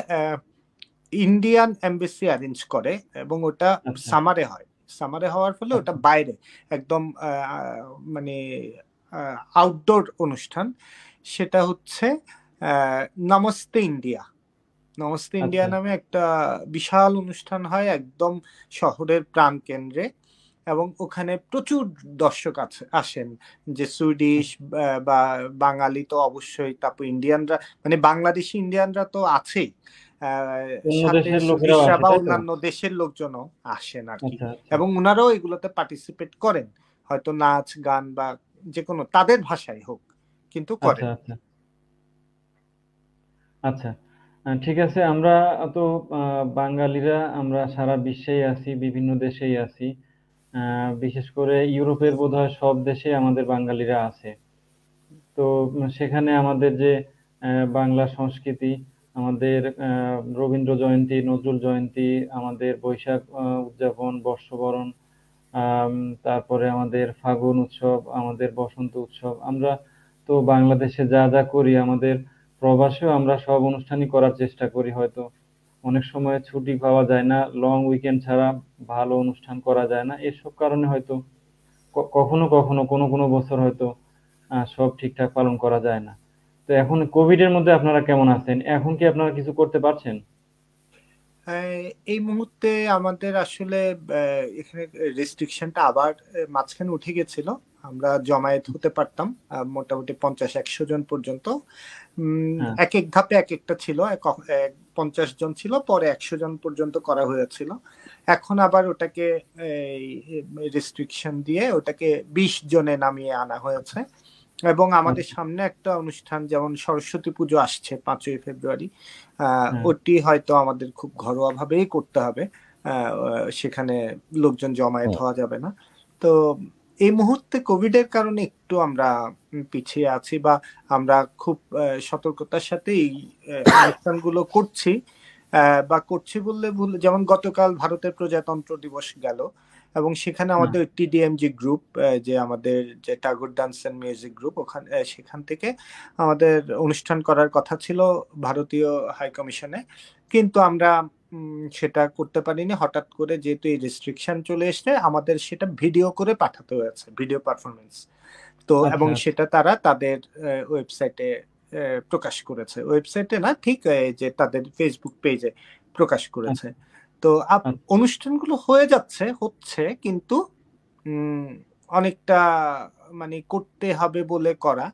ইন্ডিয়ান এমবাসি অ্যারেঞ্জ করে, এবং ওটা আচ্ছা। সামারে হয়। সামারে হওয়ার ফলে ওটা বাইরে একদম মানে আউটডোর অনুষ্ঠান। সেটা হচ্ছে নমস্তে ইন্ডিয়া। নমস্তে ইন্ডিয়া আচ্ছা। নামে একটা বিশাল অনুষ্ঠান হয় একদম শহরের প্রাণ কেন্দ্রে, এবং ওখানে প্রচুর দর্শক আসেন, যে সুইডিশ বা বাঙালি তো অবশ্যই, তারপর ইন্ডিয়ানরা, মানে বাংলাদেশি ইন্ডিয়ানরা তো আছেই, অন্য সাথে দেশের লোকেরাও সুইডিশরা আসে, বা তাই তো? অন্যান্য দেশের লোকজনও আসেন আর কি। আচ্ছা, আচ্ছা। এবং ওনারাও এগুলোতে পার্টিসিপেট করেন, হয়তো নাচ গান বা যে কোনো তাদের ভাষায় হোক, কিন্তু করেন। আচ্ছা, আচ্ছা। আচ্ছা, ঠিক আছে। আমরা তো বাঙালিরা আমরা সারা বিশ্বেই আছি, বিভিন্ন দেশেই আছি। বিশেষ করে ইউরোপের বোধহয় সব দেশে আমাদের বাঙালিরা আছে। তো সেখানে আমাদের যে বাংলা সংস্কৃতি, আমাদের রবীন্দ্র জয়ন্তী, নজরুল জয়ন্তী, আমাদের বৈশাখ উদযাপন, বর্ষবরণ, তারপরে আমাদের ফাগুন উৎসব, আমাদের বসন্ত উৎসব, আমরা তো বাংলাদেশে যা যা করি, আমাদের প্রবাসেও আমরা সব অনুষ্ঠানই করার চেষ্টা করি। হয়তো অনেক সময় ছুটি পাওয়া যায় না, লং উইকেন্ড ছাড়া ভালো অনুষ্ঠান করা যায় না, এসব কারণে হয়তো কখনো কখনো কোনো কোনো বছর হয়তো সব ঠিকঠাক পালন করা যায় না। তো এখন কোভিড এর মধ্যে আপনারা কেমন আছেন? এখন কি আপনারা কিছু করতে পারছেন? এই মুহূর্তে আমাদের আসলে এখানে রেস্ট্রিকশনটা আবার মাঝখানে উঠে গেছিল। আমরা জমায়েত হতে পারতাম মোটামুটি 50-100 জন পর্যন্ত। এক এক ধাপে এক একটা ছিল, 50 জন ছিল, পরে 100 জন পর্যন্ত করা হয়েছিল। এখন আবার ওটাকে রেস্ট্রিকশন দিয়ে ওটাকে 20 জনে নামিয়ে আনা হয়েছে। এবং আমাদের সামনে একটা অনুষ্ঠান, যেমন সরস্বতী পুজো আসছে 5ই ফেব্রুয়ারি, ওটি হয়তো আমাদের খুব ঘরোয়া ভাবেই করতে হবে, সেখানে লোকজন জমায়েত হওয়া যাবে না। তো এই মুহূর্তে কোভিড এর কারণে একটু আমরা পিছিয়ে আছি, বা আমরা খুব সতর্কতার সাথে এই অনুষ্ঠানগুলো করছি, বা করছি বললে ভুল। যেমন গতকাল ভারতের প্রজাতন্ত্র দিবস গেল, এবং সেখানে আমাদের TDMG গ্রুপ, যে আমাদের যে Tagore dance and music group, ওখানে সেখান থেকে আমাদের অনুষ্ঠান করার কথা ছিল ভারতীয় হাই কমিশনে, কিন্তু আমরা সেটা করতে পারিনি। হঠাৎ করে যেহেতু এই রেস্ট্রিকশন চলে এসছে, আমাদের সেটা ভিডিও করে পাঠাতে হয়েছে, ভিডিও পারফরমেন্স। তো এবং সেটা তারা তাদের ওয়েবসাইটে প্রকাশ করেছে, ওয়েবসাইটে না ঠিক, যে তাদের ফেসবুক পেজে প্রকাশ করেছে। তো অনুষ্ঠানগুলো হচ্ছে, কিন্তু অনেকটা মানে করতে হবে বলে করা,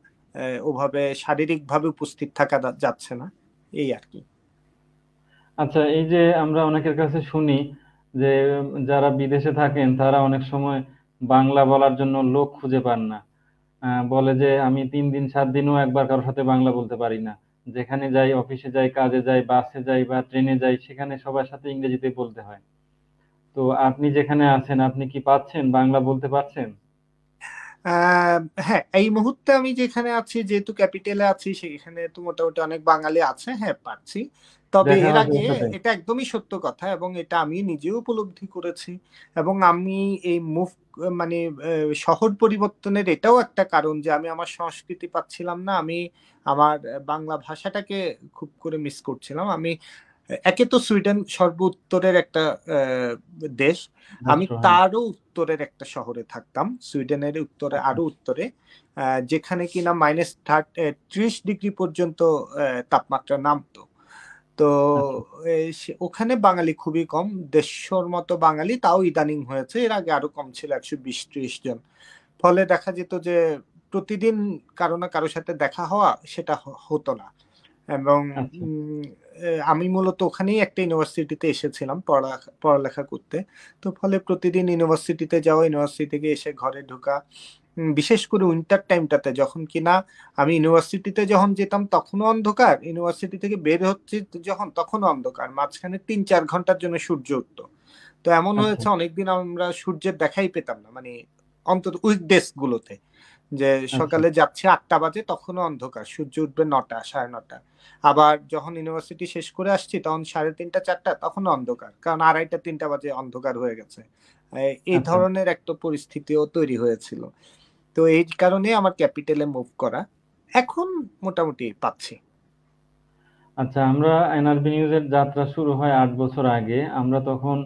ওভাবে শারীরিকভাবে উপস্থিত থাকা যাচ্ছে না, এই আর কি। আচ্ছা, এই যে আমরা অনেকের কাছে শুনি যে যারা বিদেশে থাকেন তারা অনেক সময় বাংলা বলার জন্য লোক খুঁজে পান না। বলে যে আমি 3 দিন 7 দিনও একবার কারোর সাথে বাংলা বলতে পারি না। যেখানে যাই, অফিসে যাই, কাজে যাই, বাসে যাই বা ট্রেনে যাই, সেখানে সবার সাথে ইংরেজিতে বলতে হয়। তো আপনি যেখানে আছেন, আপনি কি পাচ্ছেন, বাংলা বলতে পারছেন? হ্যাঁ, এই মুহূর্তে আমি যেখানে আছি, যেহেতু ক্যাপিটালে আছি, সেখানে তো মোটামুটি অনেক বাঙালি আছে, হ্যাঁ পারছি। তবে দেখা এর হয় আগে ওর সাথে? এটা একদমই সত্য কথা, এবং এটা আমি নিজেও উপলব্ধি করেছি। এবং আমি এই মানে শহর পরিবর্তনের এটাও একটা কারণ যে আমি আমার সংস্কৃতি পাচ্ছিলাম না, আমি আমার বাংলা ভাষাটাকে খুব করে মিস করছিলাম। আমি একে তো সুইডেন সর্ব উত্তরের একটা দেশ, আমি রাষ্ট্র, হ্যাঁ। তারও উত্তরের একটা শহরে থাকতাম, সুইডেনের উত্তরে, আচ্ছা। আরো উত্তরে, যেখানে কিনা -30 ডিগ্রি পর্যন্ত তাপমাত্রা নামতো। তো আচ্ছা। ওখানে বাঙালি খুবই কম, 150 মতো বাঙালি, তাও ইদানিং হয়েছে, এর আগে আরো কম ছিল, 120-30 জন। ফলে দেখা যেত যে প্রতিদিন কারো না কারোর সাথে দেখা হওয়া সেটা হতো না। এবং আচ্ছা। আমি মূলত ওখানেই একটা ইউনিভার্সিটিতে এসেছিলাম পড়ালেখা করতে। তো ফলে প্রতিদিন ইউনিভার্সিটিতে যাওয়া, ইউনিভার্সিটি থেকে এসে ঘরে ঢোকা, বিশেষ করে উইন্টার টাইমটাতে যখন কিনা আমি ইউনিভার্সিটিতে যখন যেতাম তখনও অন্ধকার, ইউনিভার্সিটি থেকে বের হচ্ছে যখন তখনও অন্ধকার, মাঝখানে 3-4 ঘন্টার জন্য সূর্য উঠতো। তো এমন আচ্ছা। হয়েছে অনেকদিন আমরা সূর্যের দেখাই পেতাম না, মানে অন্তত উইকডেজ গুলোতে, যে আচ্ছা। সকালে যাচ্ছে 8টা বাজে তখনও অন্ধকার, সূর্য উঠবে 9টা 9:30। আবার যখন ইউনিভার্সিটি শেষ করে আসছি তখন 3:30 4টা, তখনও অন্ধকার, কারণ 2:30 3টা বাজে অন্ধকার হয়ে গেছে। এই আচ্ছা। ধরনের একটা পরিস্থিতিও তৈরি হয়েছিল। তো এই কারণে আমার ক্যাপিটালে মুভ করা, এখন মোটামুটি পাচ্ছি। আচ্ছা, আমরা এনআরবি নিউজের যাত্রা শুরু হয় 8 বছর আগে। আমরা তখন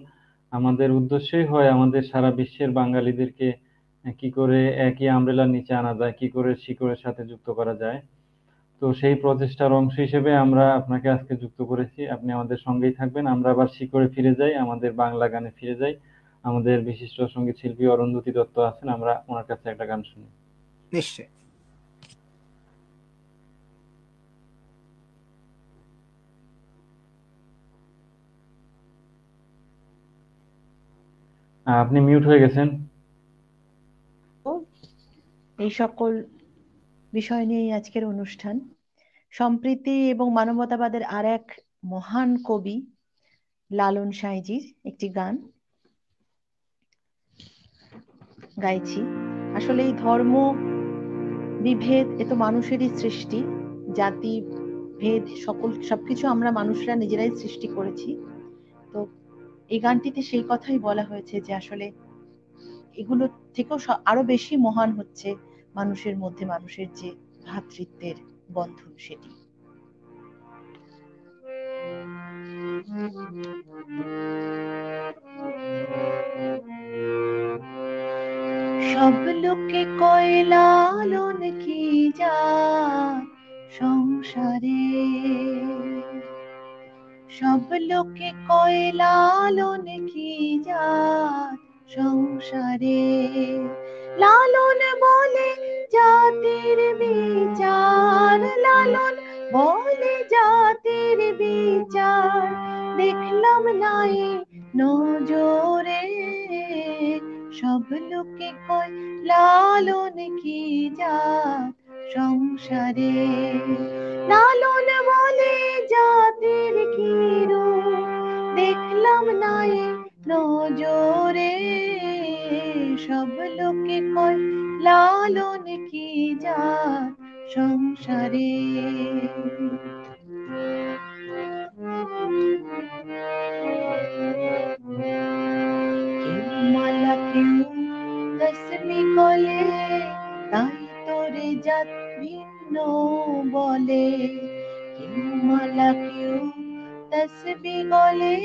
আমাদের উদ্দেশ্যই হয় আমাদের সারা বিশ্বের বাঙালিদেরকে কি করে একই আমব্রেলার নিচে আনা যায়, কি করে শিকড়ের সাথে যুক্ত করা যায়। তো সেই প্রচেষ্টার অংশ হিসেবে আমরা আপনাকে আজকে যুক্ত করেছি। আপনি আমাদের সঙ্গেই থাকবেন। আমরা আবার শিকড়ে ফিরে যাই, আমাদের বাংলা গানে ফিরে যাই। আমাদের বিশিষ্ট সঙ্গীত শিল্পী অরুন্ধতী দত্ত আছেন, আমরা ওনার কাছে একটা গান শুনি। নিশ্চয়। আপনি মিউট হয়ে গেছেন। এই সকল বিষয় নিয়ে আজকের অনুষ্ঠান। সম্প্রীতি এবং মানবতাবাদের আর এক মহান কবি লালন সাঁইজির একটি গান গাইছি। আসলে এই ধর্ম বিভেদ এ তো মানুষেরই সৃষ্টি, জাতি ভেদ সবকিছু আমরা মানুষরা নিজেরাই সৃষ্টি করেছি। তো এই গানটিতে সেই কথাই বলা হয়েছে যে আসলে এগুলো থেকেও আরো বেশি মহান হচ্ছে মানুষের মধ্যে মানুষের যে ভ্রাতৃত্বের বন্ধন, সেটি। সব লোকে কয় লালন কি জাত সংসারে, সব লোকে কয় লালন কি জাত সংসারে, লালন বলে জাতির বিচার, লালন বলে জাতির বিচার, দেখলাম নাই নজরে, সব লোকে কয় লালন কি জাত সংসারে, লালন বলে জাতির কি রূপ, দেখলাম নাই নজরে, সব লোকে কয় লালন কি জাত সংসারে। মালা কেউ তসবি গলে, তাই তোরে জাত ভিন্ন বলে, কেউ মালা কেউ তসবি গলে,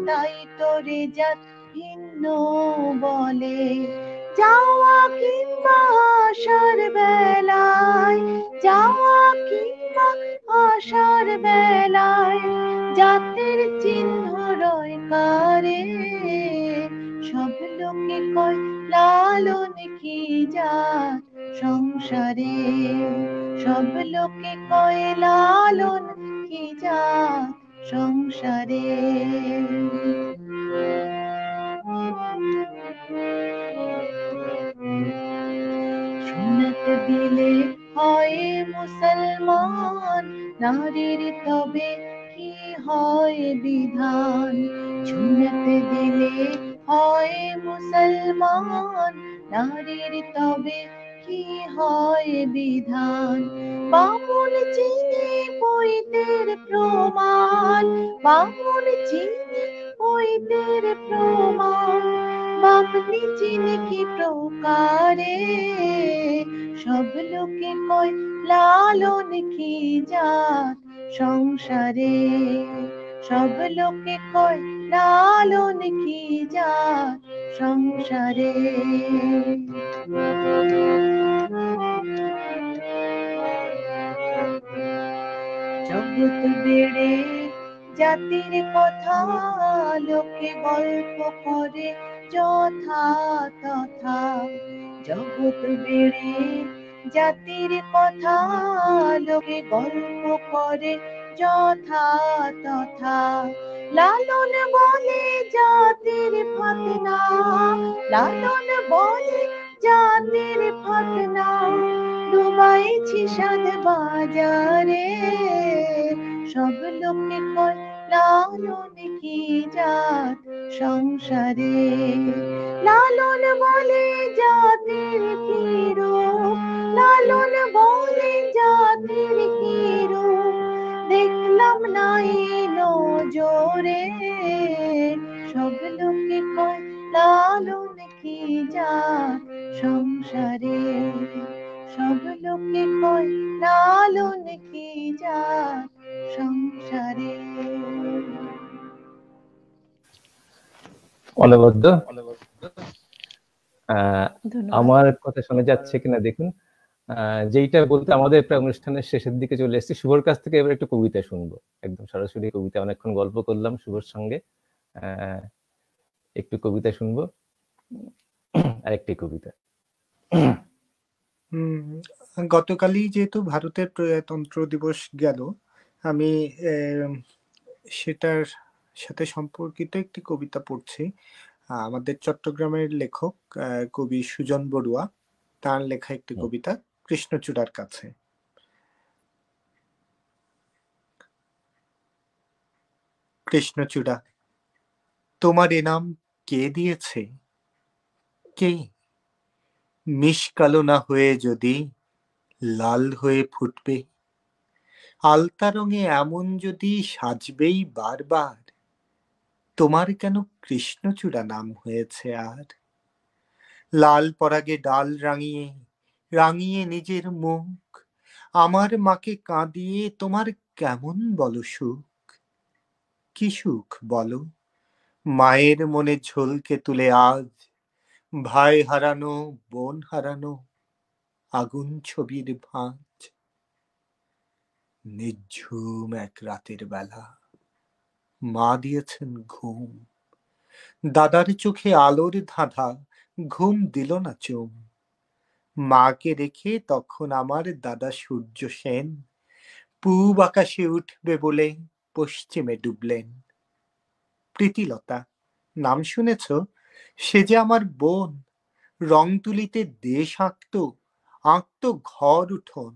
তাই তোরে জাত ভিন্ন বলে, যাওয়া কিংবা আসার বেলায়, যাওয়া কিংবা আসার বেলায়, জাতের চিহ্ন রয় কারে, সব লোকে কয় লালন কি জাত সংসারে, সব লোকে কয় লালন কি জাত সংসারে। সুন্নত দিলে হয় মুসলমান, নারীর তবে কি হয় বিধান। সুন্নত দিলে হয় মুসলমান, নারীর তবে কি হয় বিধান। বামুন চিনে পৈতের প্রমাণ, বামুন চিনে পৈতের প্রমাণ, বামনি চিনে কি প্রকারে, সব লোকে কয় লালন কি জাত সংসারে, সব লোকে কয় লালন কি জাত সংসারে। জগৎ বেড়ে জাতির কথা লোকে গল্প করে যথা তথা, জগৎ বেড়ে জাতির কথা লোকে গল্প করে যথা তথা। লালন বলে জাতির ফাতনা, লালন বলে জাতির ফাতনা, ডুবাইছি সাদ বাজারে, সব লোকে কয় লালন কি জাত সংসারে। লালন বলে জাতির কি রূপ, লালন বলে জাতির কি রূপ, দেখলাম নাই নজরে, সব লোকে কয় লালন কি জাত সংসারে, সব লোকে কয় লালন কি জাত সংসারে। অনবদ্য ধন্যবাদ। আমার কথা শোনা যাচ্ছে কিনা দেখুন। যেইটা বলতে আমাদের প্রায় অনুষ্ঠানের শেষের দিকে চলে এসেছি। শুভর কাছ থেকে এবার একটু কবিতা শুনবো, একদম সরাসরি কবিতা। অনেকক্ষণ গল্প করলাম শুভর সঙ্গে, একটু কবিতা শুনবো, আরেকটি কবিতা। গতকালই যেহেতু ভারতের প্রজাতন্ত্র দিবস গেল, আমি সেটার সাথে সম্পর্কিত একটি কবিতা পড়ছি। আমাদের চট্টগ্রামের লেখক কবি সুজন বড়ুয়া, তার লেখা একটি কবিতা কৃষ্ণচূড়ার কাছে। কৃষ্ণচূড়া, তোমার এ নাম কে দিয়েছে? কে? মিশকালো না হয়ে যদি লাল হয়ে ফুটবে, আলতা রঙে এমন যদি সাজবেই বারবার, তোমার কেন কৃষ্ণচূড়া নাম হয়েছে আর? লাল পরাগে ডাল রাঙিয়ে রাঙিয়ে নিজের মুখ, আমার মাকে কাঁদিয়ে তোমার কেমন বলো সুখ? কি সুখ বলো? মায়ের মনে ঝলকে তুলে আজ ভাই হারানো বোন হারানো আগুন ছবির ভাঁজ। নিঝুম এক রাতের বেলা মা দিয়েছেন ঘুম, দাদার চোখে আলোর ধাঁধা ঘুম দিল না চুম। মাকে রেখে তখন আমার দাদা সূর্য সেন পূব আকাশে উঠবে বলে পশ্চিমে ডুবলেন। প্রীতিলতা নাম শুনেছ? সে যে আমার বোন, রং তুলিতে দেশ আঁকতো, আঁকতো ঘর উঠোন।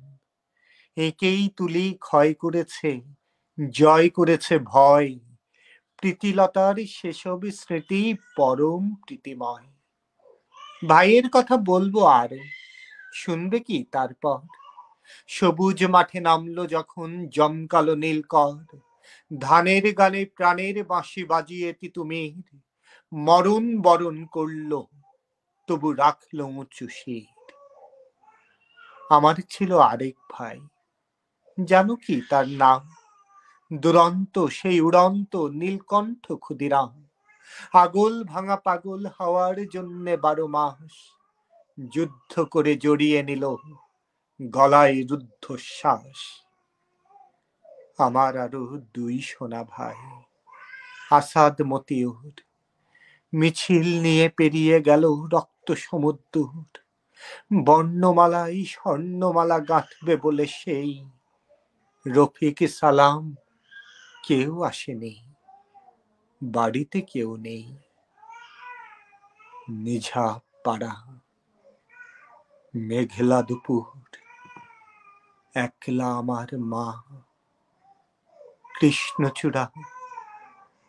একেই তুলি ক্ষয় করেছে, জয় করেছে ভয়। প্রীতিলতার সেসব স্মৃতি পরম প্রীতিময়। ভাইয়ের কথা বলবো আর শুনবে কি তারপর? সবুজ মাঠে নামলো যখন জমকালো নীলকর, ধানের গানে প্রাণের বাঁশি বাজিয়ে তিতুমির মরণ বরণ করলো, তবু রাখলো উঁচু শির। আমার ছিল আরেক ভাই, জানো কি তার নাম? দুরন্ত সেই উড়ন্ত নীলকণ্ঠ ক্ষুদিরাম, আগল ভাঙা পাগল হওয়ার জন্যে 12 মাস যুদ্ধ করে জড়িয়ে নিল গলায় রুদ্ধশ্বাস। আমার আরো 2 সোনা ভাই, আসাদ মতিউর, মিছিল নিয়ে পেরিয়ে গেল রক্ত সমুদ্র, বর্ণমালাই স্বর্ণমালা গাঁথবে বলে সেই রফিক সালাম কেউ আসেনি, বাড়িতে কেউ নেই। নিঝাপ পাড়া, মেঘলা দুপুর, একলা আমার মা। কৃষ্ণচূড়া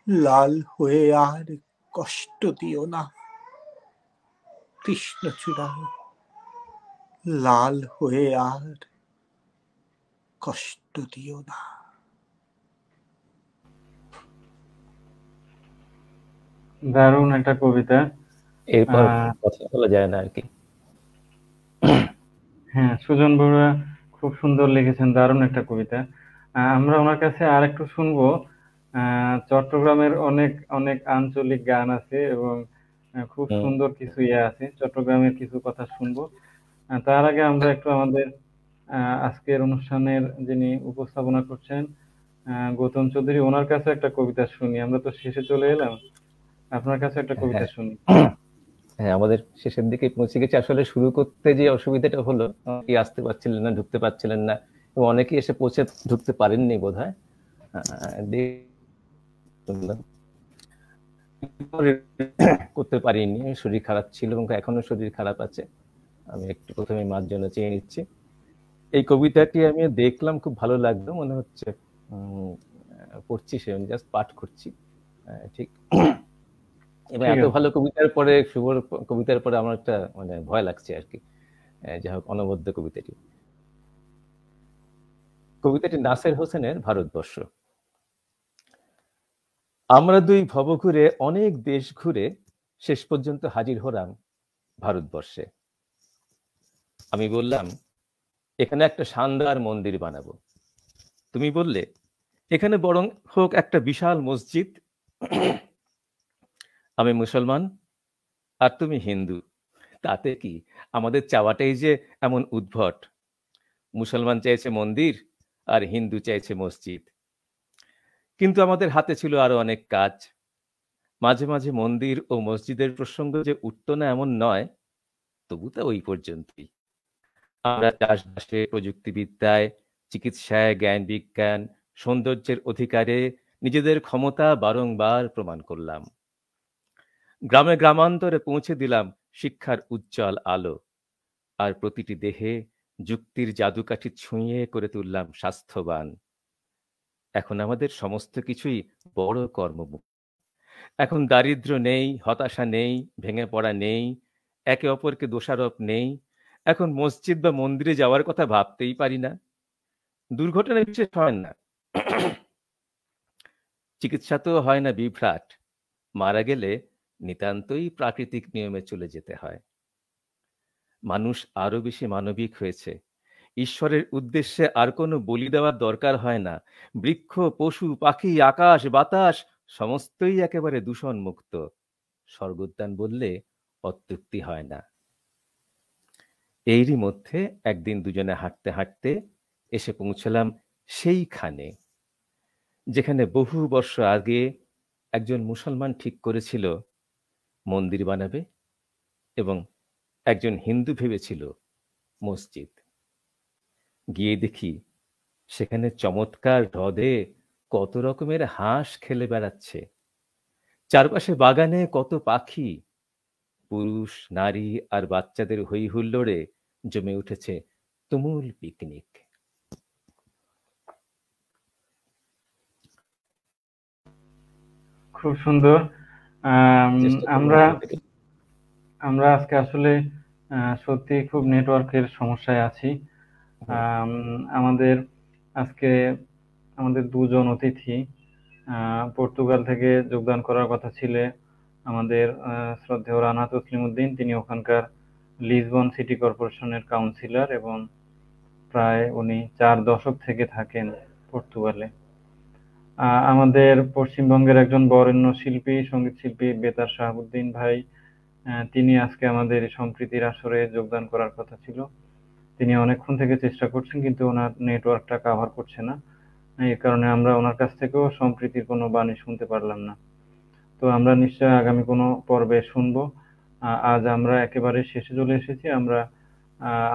লাল হয়ে আর কষ্ট দিও না, কৃষ্ণচূড়া লাল হয়ে আর কষ্ট দিও না। দারুণ একটা কবিতা। এরপর কথা বলা যায় না আর কি। হ্যাঁ, সুজন বড়ুয়া খুব সুন্দর লিখেছেন, দারুণ একটা কবিতা। আমরা ওনার কাছে আর একটু শুনবো। চট্টগ্রামের অনেক অনেক আঞ্চলিক গান আছে এবং খুব সুন্দর কিছু আছে, চট্টগ্রামের কিছু কথা শুনবো। তার আগে আমরা একটু আমাদের আজকের অনুষ্ঠানের যিনি উপস্থাপনা করছেন গৌতম চৌধুরী, ওনার কাছে একটা কবিতা শুনি। আমরা তো শেষে চলে এলাম, আপনার কাছে একটা কবিতা শুনি। হ্যাঁ, আমাদের শেষের দিকে পৌঁছে গেছে। আসলে শুরু করতে যে অসুবিধাটা হলো, অনেকেই আসতে পারছিলেন না, ঢুকতে পারছিলেন না, এবং অনেকেই এসে পৌঁছে ঢুকতে পারেননি বোধহয়। করতে পারিনি, শরীর খারাপ ছিল এবং এখনো শরীর খারাপ আছে। আমি একটু প্রথমে মার জন্য চেয়ে নিচ্ছি। এই কবিতাটি আমি দেখলাম, খুব ভালো লাগলো, মনে হচ্ছে পড়ছি, সে জাস্ট পাঠ করছি, ঠিক। এবং এত ভালো কবিতার পরে, শুভর কবিতার পরে আমার একটা মানে ভয় লাগছে আর কি। যাই হোক, অনবদ্য কবিতাটি। কবিতাটি নাসের হোসেনের ভারতবর্ষ। আমরা দুই ভব ঘুরে অনেক দেশ ঘুরে শেষ পর্যন্ত হাজির হলাম ভারতবর্ষে। আমি বললাম, এখানে একটা শানদার মন্দির বানাবো। তুমি বললে, এখানে বরং হোক একটা বিশাল মসজিদ। আমি মুসলমান আর তুমি হিন্দু, তাতে কি? আমাদের চাওয়াটাই যে এমন উদ্ভট। মুসলমান চাইছে মন্দির আর হিন্দু চাইছে মসজিদ। কিন্তু আমাদের হাতে ছিল আরো অনেক কাজ। মাঝে মাঝে মন্দির ও মসজিদের প্রসঙ্গ যে উঠত না এমন নয়, তবু তা ওই পর্যন্তই। আমরা চাষবাসে, প্রযুক্তিবিদ্যায়, চিকিৎসায়, জ্ঞান বিজ্ঞান, সৌন্দর্যের অধিকারে নিজেদের ক্ষমতা বারংবার প্রমাণ করলাম। গ্রামে গ্রামান্তরে পৌঁছে দিলাম শিক্ষার উজ্জ্বল আলো, আর প্রতিটি দেহে যুক্তির জাদুকাঠি ছুঁয়ে করে তুললাম স্বাস্থ্যবান। এখন আমাদের সমস্ত কিছুই বড় কর্মমুখ। এখন দারিদ্র্য নেই, হতাশা নেই, ভেঙে পড়া নেই, একে অপরকে দোষারোপ নেই। এখন মসজিদ বা মন্দিরে যাওয়ার কথা ভাবতেই পারি না। দুর্ঘটনা বিশেষ হয় না, চিকিৎসা তো হয় না বিভ্রাট। মারা গেলে নিতান্তই প্রাকৃতিক নিয়মে চলে যেতে হয়। মানুষ আরো বেশি মানবিক হয়েছে। ঈশ্বরের উদ্দেশ্যে আর কোনো বলি দেওয়ার দরকার হয় না। বৃক্ষ, পশু, পাখি, আকাশ, বাতাস সমস্তই একেবারে দূষণ মুক্ত। স্বর্গোদ্যান বললে অত্যুক্তি হয় না। এরই মধ্যে একদিন দুজনে হাঁটতে হাঁটতে এসে পৌঁছলাম সেইখানে যেখানে বহু বর্ষ আগে একজন মুসলমান ঠিক করেছিল মন্দির বানাবে এবং একজন হিন্দু ভেবেছিল মসজিদ। গিয়ে দেখি সেখানে চমৎকার হ্রদে কত রকমের হাঁস খেলে বেড়াচ্ছে। চারপাশে বাগানে কত পাখি, পুরুষ, নারী আর বাচ্চাদের হই হুল্লোড়ে জমে উঠেছে তুমুল পিকনিক। খুব সুন্দর। আমরা আজকে আসলে সত্যি খুব নেটওয়ার্কের সমস্যায় আছি। আমাদের দুজন অতিথি পর্তুগাল থেকে যোগদান করার কথা ছিল। আমাদের শ্রদ্ধেয় রানা তসলিম উদ্দিন, তিনি ওখানকার লিসবন সিটি কর্পোরেশনের কাউন্সিলর এবং প্রায় উনি 4 দশক থেকে থাকেন পর্তুগালে। আমাদের পশ্চিমবঙ্গের একজন বরেণ্য শিল্পী, সঙ্গীত শিল্পী বেতার শাহাবুদ্দিন ভাই, তিনি আজকে আমাদের সম্প্রীতির আসরে যোগদান করার কথা ছিল। তিনি অনেকক্ষণ থেকে চেষ্টা করছেন, কিন্তু ওনার নেটওয়ার্কটা কাভার করছে না। এই কারণে আমরা ওনার কাছ থেকেও সম্প্রীতির কোনো বাণী শুনতে পারলাম না। তো আমরা নিশ্চয়ই আগামী কোনো পর্বে শুনবো। আজ আমরা একেবারে শেষে চলে এসেছি। আমরা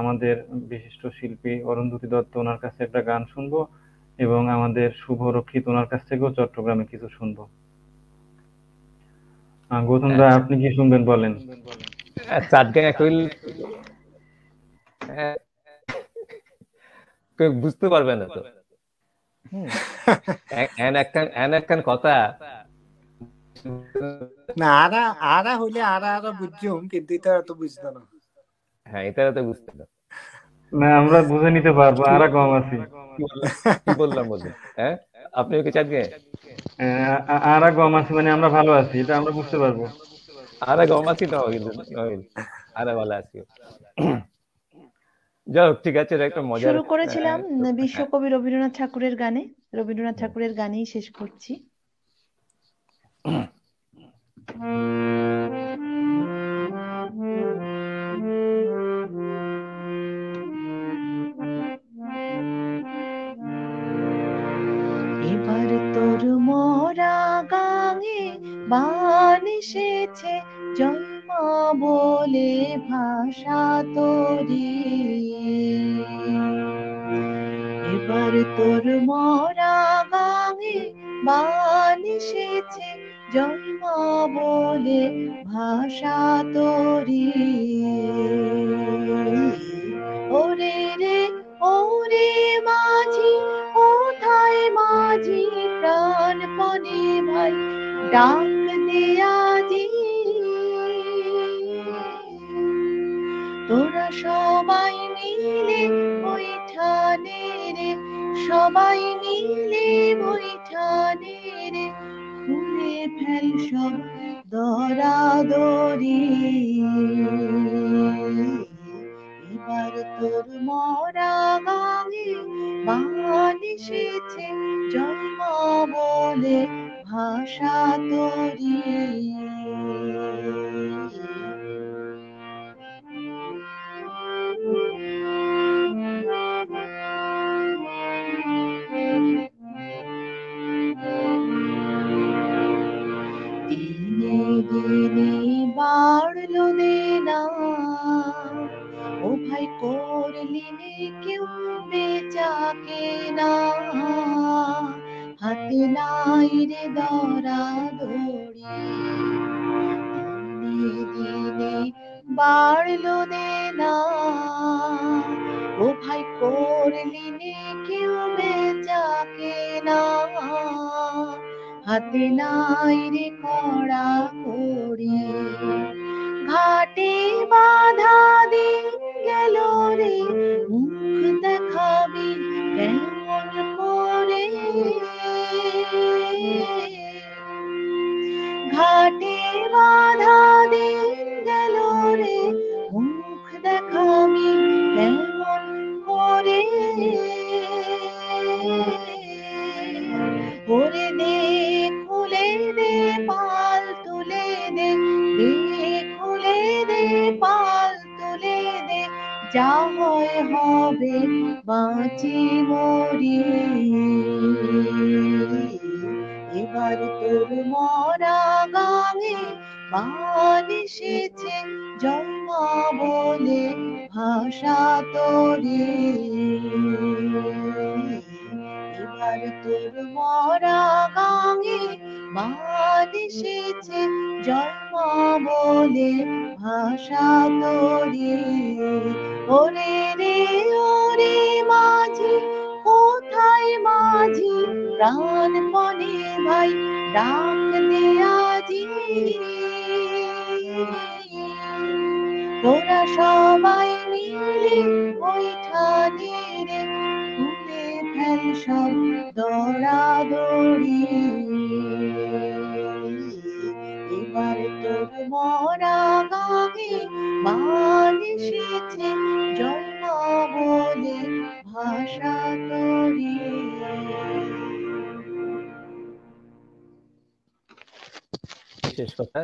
আমাদের বিশিষ্ট শিল্পী অরুন্ধতী দত্ত, ওনার কাছে একটা গান শুনবো, এবং আমাদের শুভ রক্ষিত ওনার কাছ থেকেও চট্টগ্রামে কিছু শুনবো। গৌতম দা, আপনি কি শুনবেন বলেন? বুঝতে পারবে না তো, একখান কথা না, আরা হইলে আরা বুঝছুম, কিন্তু এটা তো বুঝতো না। হ্যাঁ, এটা তো বুঝতে না। না, আমরা বুঝে নিতে পারবো, আরা কম আছি। কি বললাম বলুন? হ্যাঁ, আপনি ওকে চাটবে আরা কম আছি মানে আমরা ভালো আছি, এটা আমরা বুঝতে পারবো। আরা কম আছি তো, আরা ভালো আছি। যাই হোক, ঠিক আছে, একটা মজা। শুরু করেছিলাম বিশ্বকবি রবীন্দ্রনাথ ঠাকুরের গানে, রবীন্দ্রনাথ ঠাকুরের গানেই শেষ করছি। এবার তোর মরা গাঙে বান এসেছে, জয় মা বলে ভাষা তোরি। এবার তোর মরা গাঙে বান এসেছে, জয় মা বলে ভাষা তোরি। ওরে রে ওরে মাঝি, কোথায় মাঝি প্রাণপণে ভাই, ডাক দে আজি। তোরা সবাই মিলে বৈঠানে রে, সবাই মিলে বৈঠানে রে, খুলে ফেল সব দরাদরি। এবার তোর মরা গাঙে বান এসেছে, জয় মা বলে ভাষা তোরি। দিনে দিনে বাড়লো দেনা, ও ভাই করলি নে কেউ বেচা কেনা, হাতে নাই রে দরা দড়ি। দিনে দিনে বাড়লো দেনা, ও ভাই করলি নে কেউ বেচা কেনা, হাতে নাই রে কড়া কড়ি। ঘাটে বাধা দিন গেল রে, মুখ দেখাবি কেমন করে। ঘাটে বাধা দিন গেল রে, মুখ দেখাবি কেমন করে। ওরে দে খুলে দে পাল তুলে দে, দে খুলে দে পাল তুলে দে, যা হয় হবে বাঁচি মরি। এবার তোর মরা গাঙে বান এসেছে, জয় মা বলে ভাষা তোরি। এবার তোর মরা গাঙে বান এসেছে, জয় মা বলে ভাষা তোরি। ওরে রে ওরে মাঝি, কোথায় মাঝি প্রাণপণে ভাই, ডাক দে আজি। তোরা সবাই মিলে বৈঠানে রে, খুলে ফেল সব দরাদরি। এবার তোর মরা গাঙে বান এসেছে, জয় মা বলে ভাষা তোরি। শেষ কথা।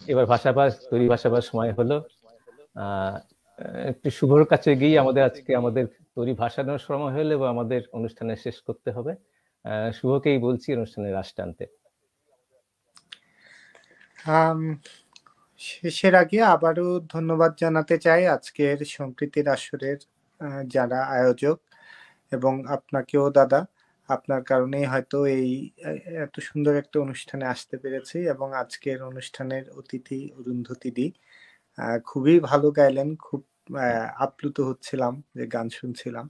এবার ভাষাভাস তৈরি ভাষাভাস সময় হলো। একটু শুভর কাছে গিয়ে আমাদের তৈরি ভাষানোর সময় হলো এবং আমাদের অনুষ্ঠানে শেষ করতে হবে। শুভকেই বলছি অনুষ্ঠানের রাশ টানতে। আম, শেষের আগে আবারও ধন্যবাদ জানাতে চাই আজকের সম্প্রীতির আসরের যারা আয়োজক, এবং আপনাকেও দাদা, আপনার কারণেই হয়তো এই এত সুন্দর একটা অনুষ্ঠানে আসতে পেরেছি। এবং আজকের অনুষ্ঠানের অতিথি অরুন্ধতী দি খুবই ভালো গাইলেন, খুব আপ্লুত হচ্ছিলাম যে গান শুনছিলাম।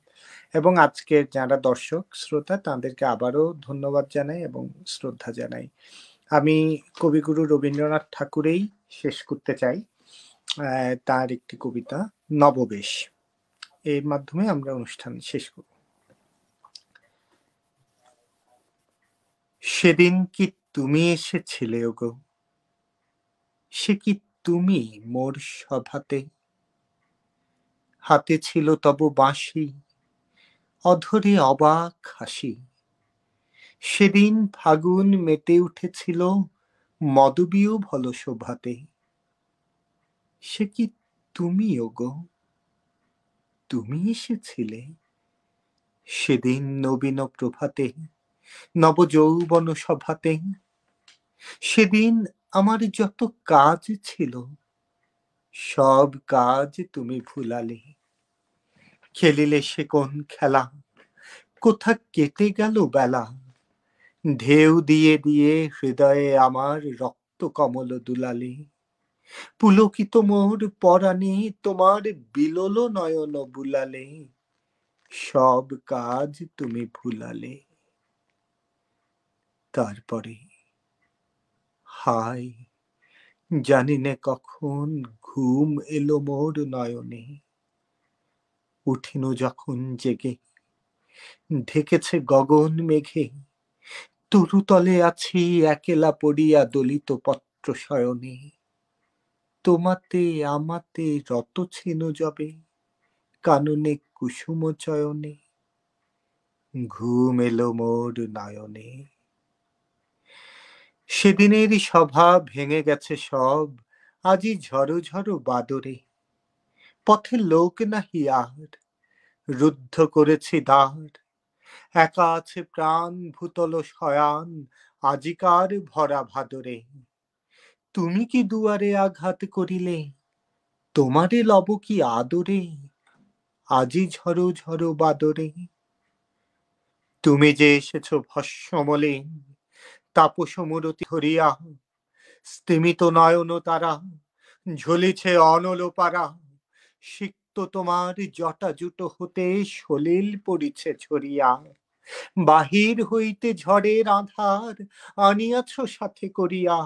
এবং আজকের যারা দর্শক শ্রোতা তাদেরকে আবারও ধন্যবাদ জানাই এবং শ্রদ্ধা জানাই। আমি কবিগুরু রবীন্দ্রনাথ ঠাকুরেই শেষ করতে চাই তার একটি কবিতা নববেশ, এর মাধ্যমে আমরা অনুষ্ঠান শেষ করব। সেদিন কি তুমি এসেছিলে ওগো, সে কি তুমি মোর সভাতে, হাতে ছিল তব বাঁশি, অধরে অবাক হাসি। সেদিন ফাগুন মেতে উঠেছিল মদবীয় ভল শোভাতে, সে কি তুমি ওগো, তুমি এসেছিলে সেদিন নবীন প্রভাতে, নব যৌবন সভাতে। সেদিন আমার যত কাজ ছিল সব কাজ তুমি ভুলালে, খেলিলে সে কোন খেলা, কোথা কেটে গেল বেলা। ঢেউ দিয়ে দিয়ে হৃদয়ে আমার রক্ত কমল দুলালে, পুলকিত মোর পরাণে তোমার বিলল নয়ন বুলালে, সব কাজ তুমি ভুলালে। তারপরে হায় জানি না কখন ঘুম এলো মোর নয়নে, উঠিনু যখন জেগে ঢেকেছে গগন মেঘে, তরুতলে আছি একেলা পড়িয়া দলিত পত্র শয়নে। তোমাতে আমাতে রত ছিন যবে কাননে কুসুম চয়নে, ঘুম এলো মোর নয়নে। সেদিনের সভা ভেঙে গেছে সব আজি ঝড়ো ঝড়ো বাদরে, পথে লোক নাহি আর, রুদ্ধ করেছি দ্বার। একা আছে প্রাণ ভূতল শয়ান আজিকার ভরা ভাদরে। তুমি কি দুয়ারে আঘাত করিলে, তোমারে লব কি আদরে, আজি ঝড়ো ঝড়ো বাদরে। তুমি যে এসেছ ভস্মমলিন তাপস মূরতি ধরিয়া, স্তিমিত নয়ন তারা ঝুলিছে অনল পারা। সিক্ত তোমার জটা জুটো হতে সলিল পড়িছে ছড়িয়া, বাহির হইতে ঝড়ের আধার আনিয়াছ সাথে করিয়া,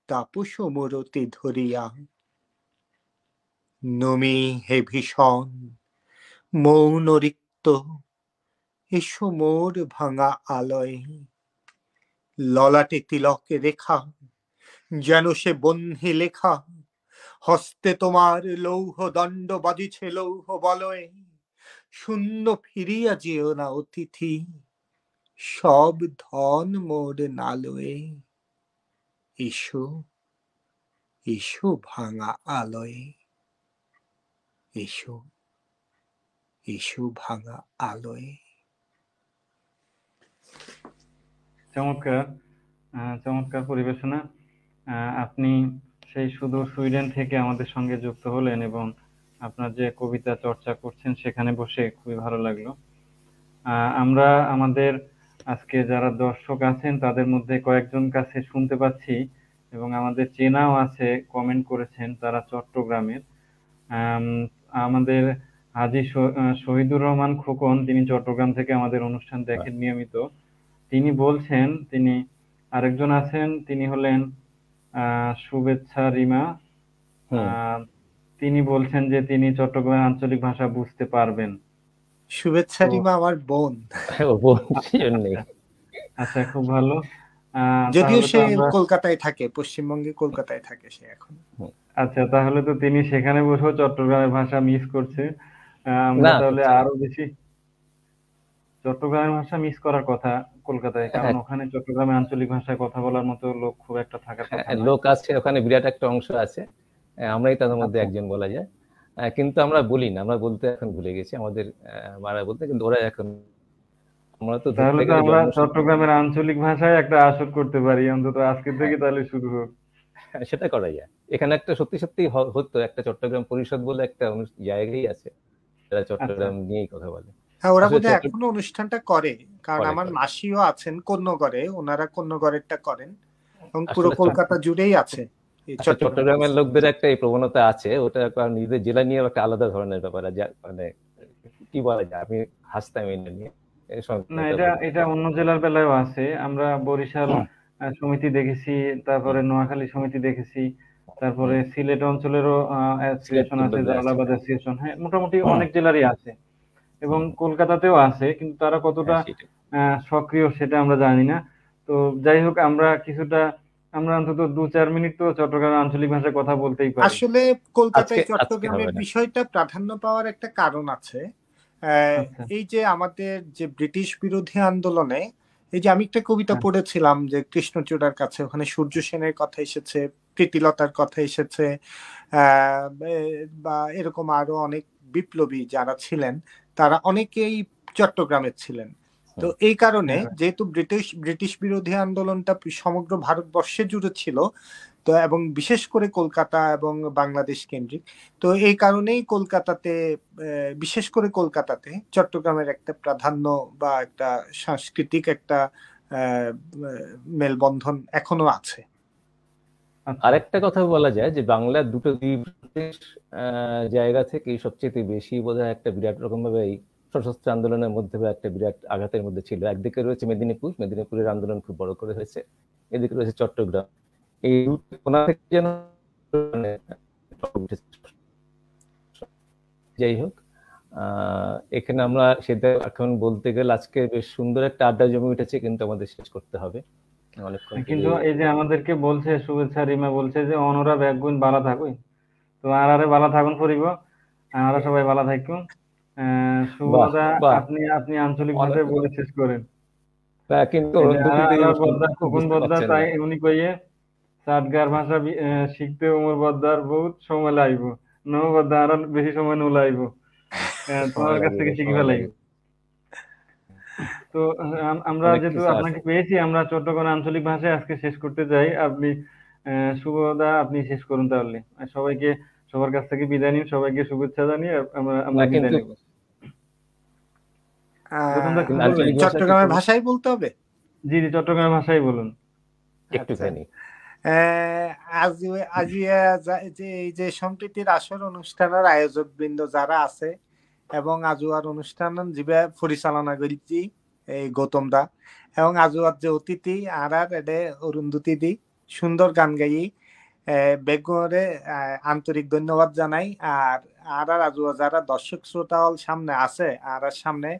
তাপস মূরতি ধরিয়া। নমি হে ভীষণ মৌন রিক্ত, এসো মোর ভাঙা আলয়ে। ললাটে তিলক রেখা যেন সে বহ্নি লেখা, হস্তে তোমার লৌহ দণ্ড বাজিছে লৌহ বলয়ে। শূন্য ফিরিয়া যেও না অতিথি, সব ধন মোর নালয়ে। এসো এসো ভাঙা আলয়ে, এসো এসো ভাঙা আলয়ে। চমৎকার, চমৎকার পরিবেশনা। আপনি সেই সুদূর সুইডেন থেকে আমাদের সঙ্গে যুক্ত হলেন এবং আপনার যে কবিতা চর্চা করছেন সেখানে বসে খুবই ভালো লাগলো। আমরা আমাদের আজকে যারা দর্শক আছেন তাদের মধ্যে কয়েকজন কাছে শুনতে পাচ্ছি এবং আমাদের চেনাও আছে, কমেন্ট করেছেন, তারা চট্টগ্রামের। আমাদের হাজী শহীদুর রহমান খোকন, তিনি চট্টগ্রাম থেকে আমাদের অনুষ্ঠান দেখেন নিয়মিত। তিনি বলছেন, তিনি আরেকজন আছেন, তিনি হলেন শুভেচ্ছা রিমা। তিনি বলছেন যে তিনি চট্টগ্রামের আঞ্চলিক ভাষা বুঝতে পারবেন। শুভেচ্ছা রিমা আমার বোন। আচ্ছা, খুব ভালো। যদিও সে কলকাতায় থাকে, পশ্চিমবঙ্গে কলকাতায় থাকে সে এখন। আচ্ছা, তাহলে তো তিনি সেখানে বসেও চট্টগ্রামের ভাষা মিস করছে। আমরা তাহলে আরো বেশি চট্টগ্রামের ভাষা মিস করার কথা কলকাতায়, কারণ ওখানে চট্টগ্রামে আঞ্চলিক ভাষায় কথা বলার মতো লোক খুব একটা থাকার কথা না। লোক আছে ওখানে, বিরাট একটা অংশ আছে, আমরাই তাদের মধ্যে একজন বলা যায়, কিন্তু আমরা বলি না, আমরা বলতে এখন ভুলে গেছি, আমাদের মারা বলতে, কিন্তু ওরা এখন। তাহলে তো আমরা চট্টগ্রামের আঞ্চলিক ভাষায় একটা আসর করতে পারি, অন্তত আজকে থেকে তাহলে শুরু হোক। সেটা করা যায়। এখানে একটা সত্যি সত্যি হতো, একটা চট্টগ্রাম পরিষদ বলে একটা জায়গায় আছে, যারা চট্টগ্রাম নিয়েই কথা বলে। হ্যাঁ, ওরা আসলে বোধহয় এখনো অনুষ্ঠানটা করে, কারণ আমার করে। মাসিও আছেন কন্যগড়ে, ওনারা কন্যগড়েরটা করেন এবং পুরো আসলে কলকাতা জুড়েই আছে এই চট্টগ্রামের লোকদের একটা এই প্রবণতা আছে, ওটা নিজেদের জেলা নিয়ে একটা আলাদা ধরনের ব্যাপার, মানে কি বলা যায়, আমি হাসতাম এটা নিয়ে। না, এটা অন্য জেলার বেলায়ও আছে। আমরা বরিশাল সমিতি দেখেছি, তারপরে নোয়াখালী সমিতি দেখেছি, তারপরে সিলেট অঞ্চলেরও অ্যাসোসিয়েশন আছে, জালালাবাদ অ্যাসোসিয়েশন। হ্যাঁ, মোটামুটি অনেক জেলারই আছে এবং কলকাতাতেও আছে, কিন্তু তারা কতটা সক্রিয় সেটা আমরা জানি না। তো যাই হোক, আমরা অন্তত 2-4 মিনিট তো চট্টগ্রামের আঞ্চলিক ভাষায় কথা বলতেই পারি। আসলে কলকাতায় চট্টগ্রামের বিষয়টা প্রাধান্য পাওয়ার একটা কারণ আছে। এই যে আমাদের যে ব্রিটিশ বিরোধী আন্দোলনে, এই যে আমি একটা কবিতা পড়েছিলাম যে কৃষ্ণচূড়ার কাছে, ওখানে সূর্য সেনের কথা এসেছে, প্রীতিলতার কথা এসেছে, বা এরকম আরো অনেক বিপ্লবী যারা ছিলেন তারা অনেকেই চট্টগ্রামের ছিলেন। তো এই কারণে যেহেতু ব্রিটিশ বিরোধী আন্দোলনটা সমগ্র ভারতবর্ষে জুড়ে ছিল, তো এবং বিশেষ করে কলকাতা এবং বাংলাদেশ কেন্দ্রিক, তো এই কারণেই কলকাতাতে, বিশেষ করে কলকাতাতে চট্টগ্রামের একটা প্রাধান্য বা একটা সাংস্কৃতিক একটা মেলবন্ধন এখনো আছে। আরেকটা কথা বলা যায় যে বাংলার দুটো জায়গা থেকে সবচেয়ে বেশি বোধহয় একটা বিরাট রকম ভাবে এই সশস্ত্র আন্দোলনের মধ্যে একটা বিরাট আঘাতের মধ্যে ছিল। একদিকে রয়েছে মেদিনীপুরের আন্দোলন খুব বড় করে হয়েছে, এদিকে রয়েছে চট্টগ্রাম। এই কোনা থেকে যেন যাই হোক, এখানে আমরা সেটা এখন বলতে গেলে আজকে বেশ সুন্দর একটা আড্ডা জমে উঠেছে, কিন্তু আমাদের শেষ করতে হবে। কিন্তু এই যে আমাদেরকে বলছে শুভেচ্ছা রিমা বলছে যে অনরা ব্যাগুন বালা থাকুই, তো আরে বালা থাকুন পরিব, আমরা সবাই বালা থাকুন। শুভদা, আপনি আঞ্চলিক ভাষায় বলে শেষ করেন। কিন্তু খোকন বদ্দার তাই উনি কইয়ে চাটগার ভাষা শিখতে উমর বদ্দার বহুত সময় লাগবে, নৌ বদ্দা আর বেশি সময় নো লাগবে, তোমার কাছ থেকে শিখে ফেলাইব। তো আমরা যেহেতু আপনাকে পেয়েছি, আমরা চট্টগ্রাম আঞ্চলিক ভাষায় আজকে শেষ করতে চাই। আপনি শুভদা, আপনি শেষ করুন তাহলে। সবাইকে সবার কাছ থেকে বিদায় নিন, সবাইকে শুভেচ্ছা জানিয়ে আমরা বিদায় নেব। চট্টগ্রামের ভাষায় বলতে হবে? জি, চট্টগ্রামের ভাষায় বলুন একটুখানি। এই যে সম্প্রীতির আসর অনুষ্ঠানের আয়োজক বৃন্দ যারা আছে এবং আজুয়ার অনুষ্ঠান যিবা পরিচালনা করেছি এই গৌতম দা, এবং আজুয়ার যে অতিথি আর অরুন্ধতী দি সুন্দর গান গাই বেগুরে আন্তরিক ধন্যবাদ জানাই। আর আজুয়া যারা দর্শক শ্রোতা সামনে আছে, আর সামনে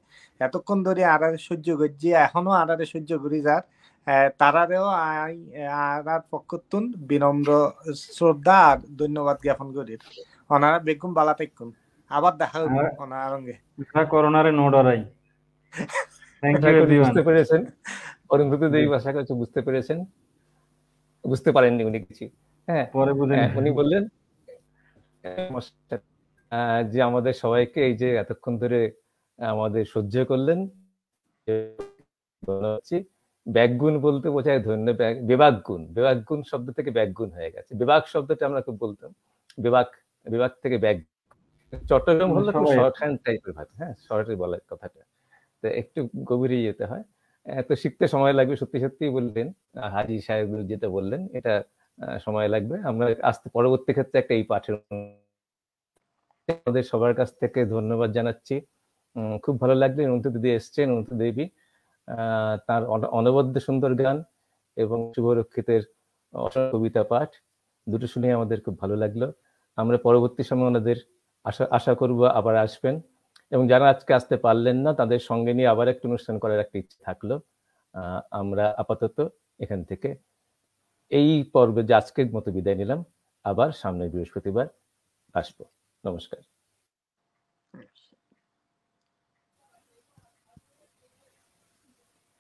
এতক্ষণ ধরে আর সহ্য করছি, এখনো আর সহ্য করি যার, তারারেও আর পক্ষতুন বিনম্র শ্রদ্ধা আর ধন্যবাদ জ্ঞাপন করি। ওনারা বেগুন বালা থাকুন, আবার দেখা হবে ওনার সঙ্গে। করোনারে নো ডরাই। Thank you everyone. বুঝতে পেরেছেন অরুন্ধতী দেবী, আশা করছি বুঝতে পেরেছেন। বুঝতে পারেননি উনি কিছু, হ্যাঁ পরে বুঝেন। উনি বললেন যে আমাদের সবাইকে এই যে এতক্ষণ ধরে আমাদের সহ্য করলেন। ব্যাগগুণ বলতে বোঝায় ধন্যবাদ, বিভাগগুণ শব্দ থেকে ব্যাগগুণ হয়ে গেছে। বিভাগ শব্দটা আমরা খুব বলতাম, বিভাগ থেকে ব্যাগ। চট্টগ্রাম হলো খুব শর্ট হ্যান্ড টাইপের ভাষা, হ্যাঁ শর্টে বলার কথাটা, তো একটু গভীরে যেতে হয়, তো শিখতে সময় লাগবে। সত্যি সত্যি বললেন হাজি সাহেব যেটা বললেন, এটা সময় লাগবে। আমরা আসতে পরবর্তী ক্ষেত্রে একটা এই পাঠের আমাদের সবার কাছ থেকে ধন্যবাদ জানাচ্ছি। খুব ভালো লাগলো অনন্ত দিদি এসছেন, অনন্ত দেবী, তার অনবদ্য সুন্দর গান এবং শুভরক্ষিতের কবিতা পাঠ দুটো শুনে আমাদের খুব ভালো লাগলো। আমরা পরবর্তী সময় ওনাদের আশা করব আবার আসবেন, এবং যারা আজকে আসতে পারলেন না তাদের সঙ্গে নিয়ে আবার একটা অনুষ্ঠান করার একটা ইচ্ছে থাকলো। আমরা আপাতত এখান থেকে এই পর্বে যে আজকের মতো বিদায় নিলাম, আবার সামনের বৃহস্পতিবার আসবো। নমস্কার।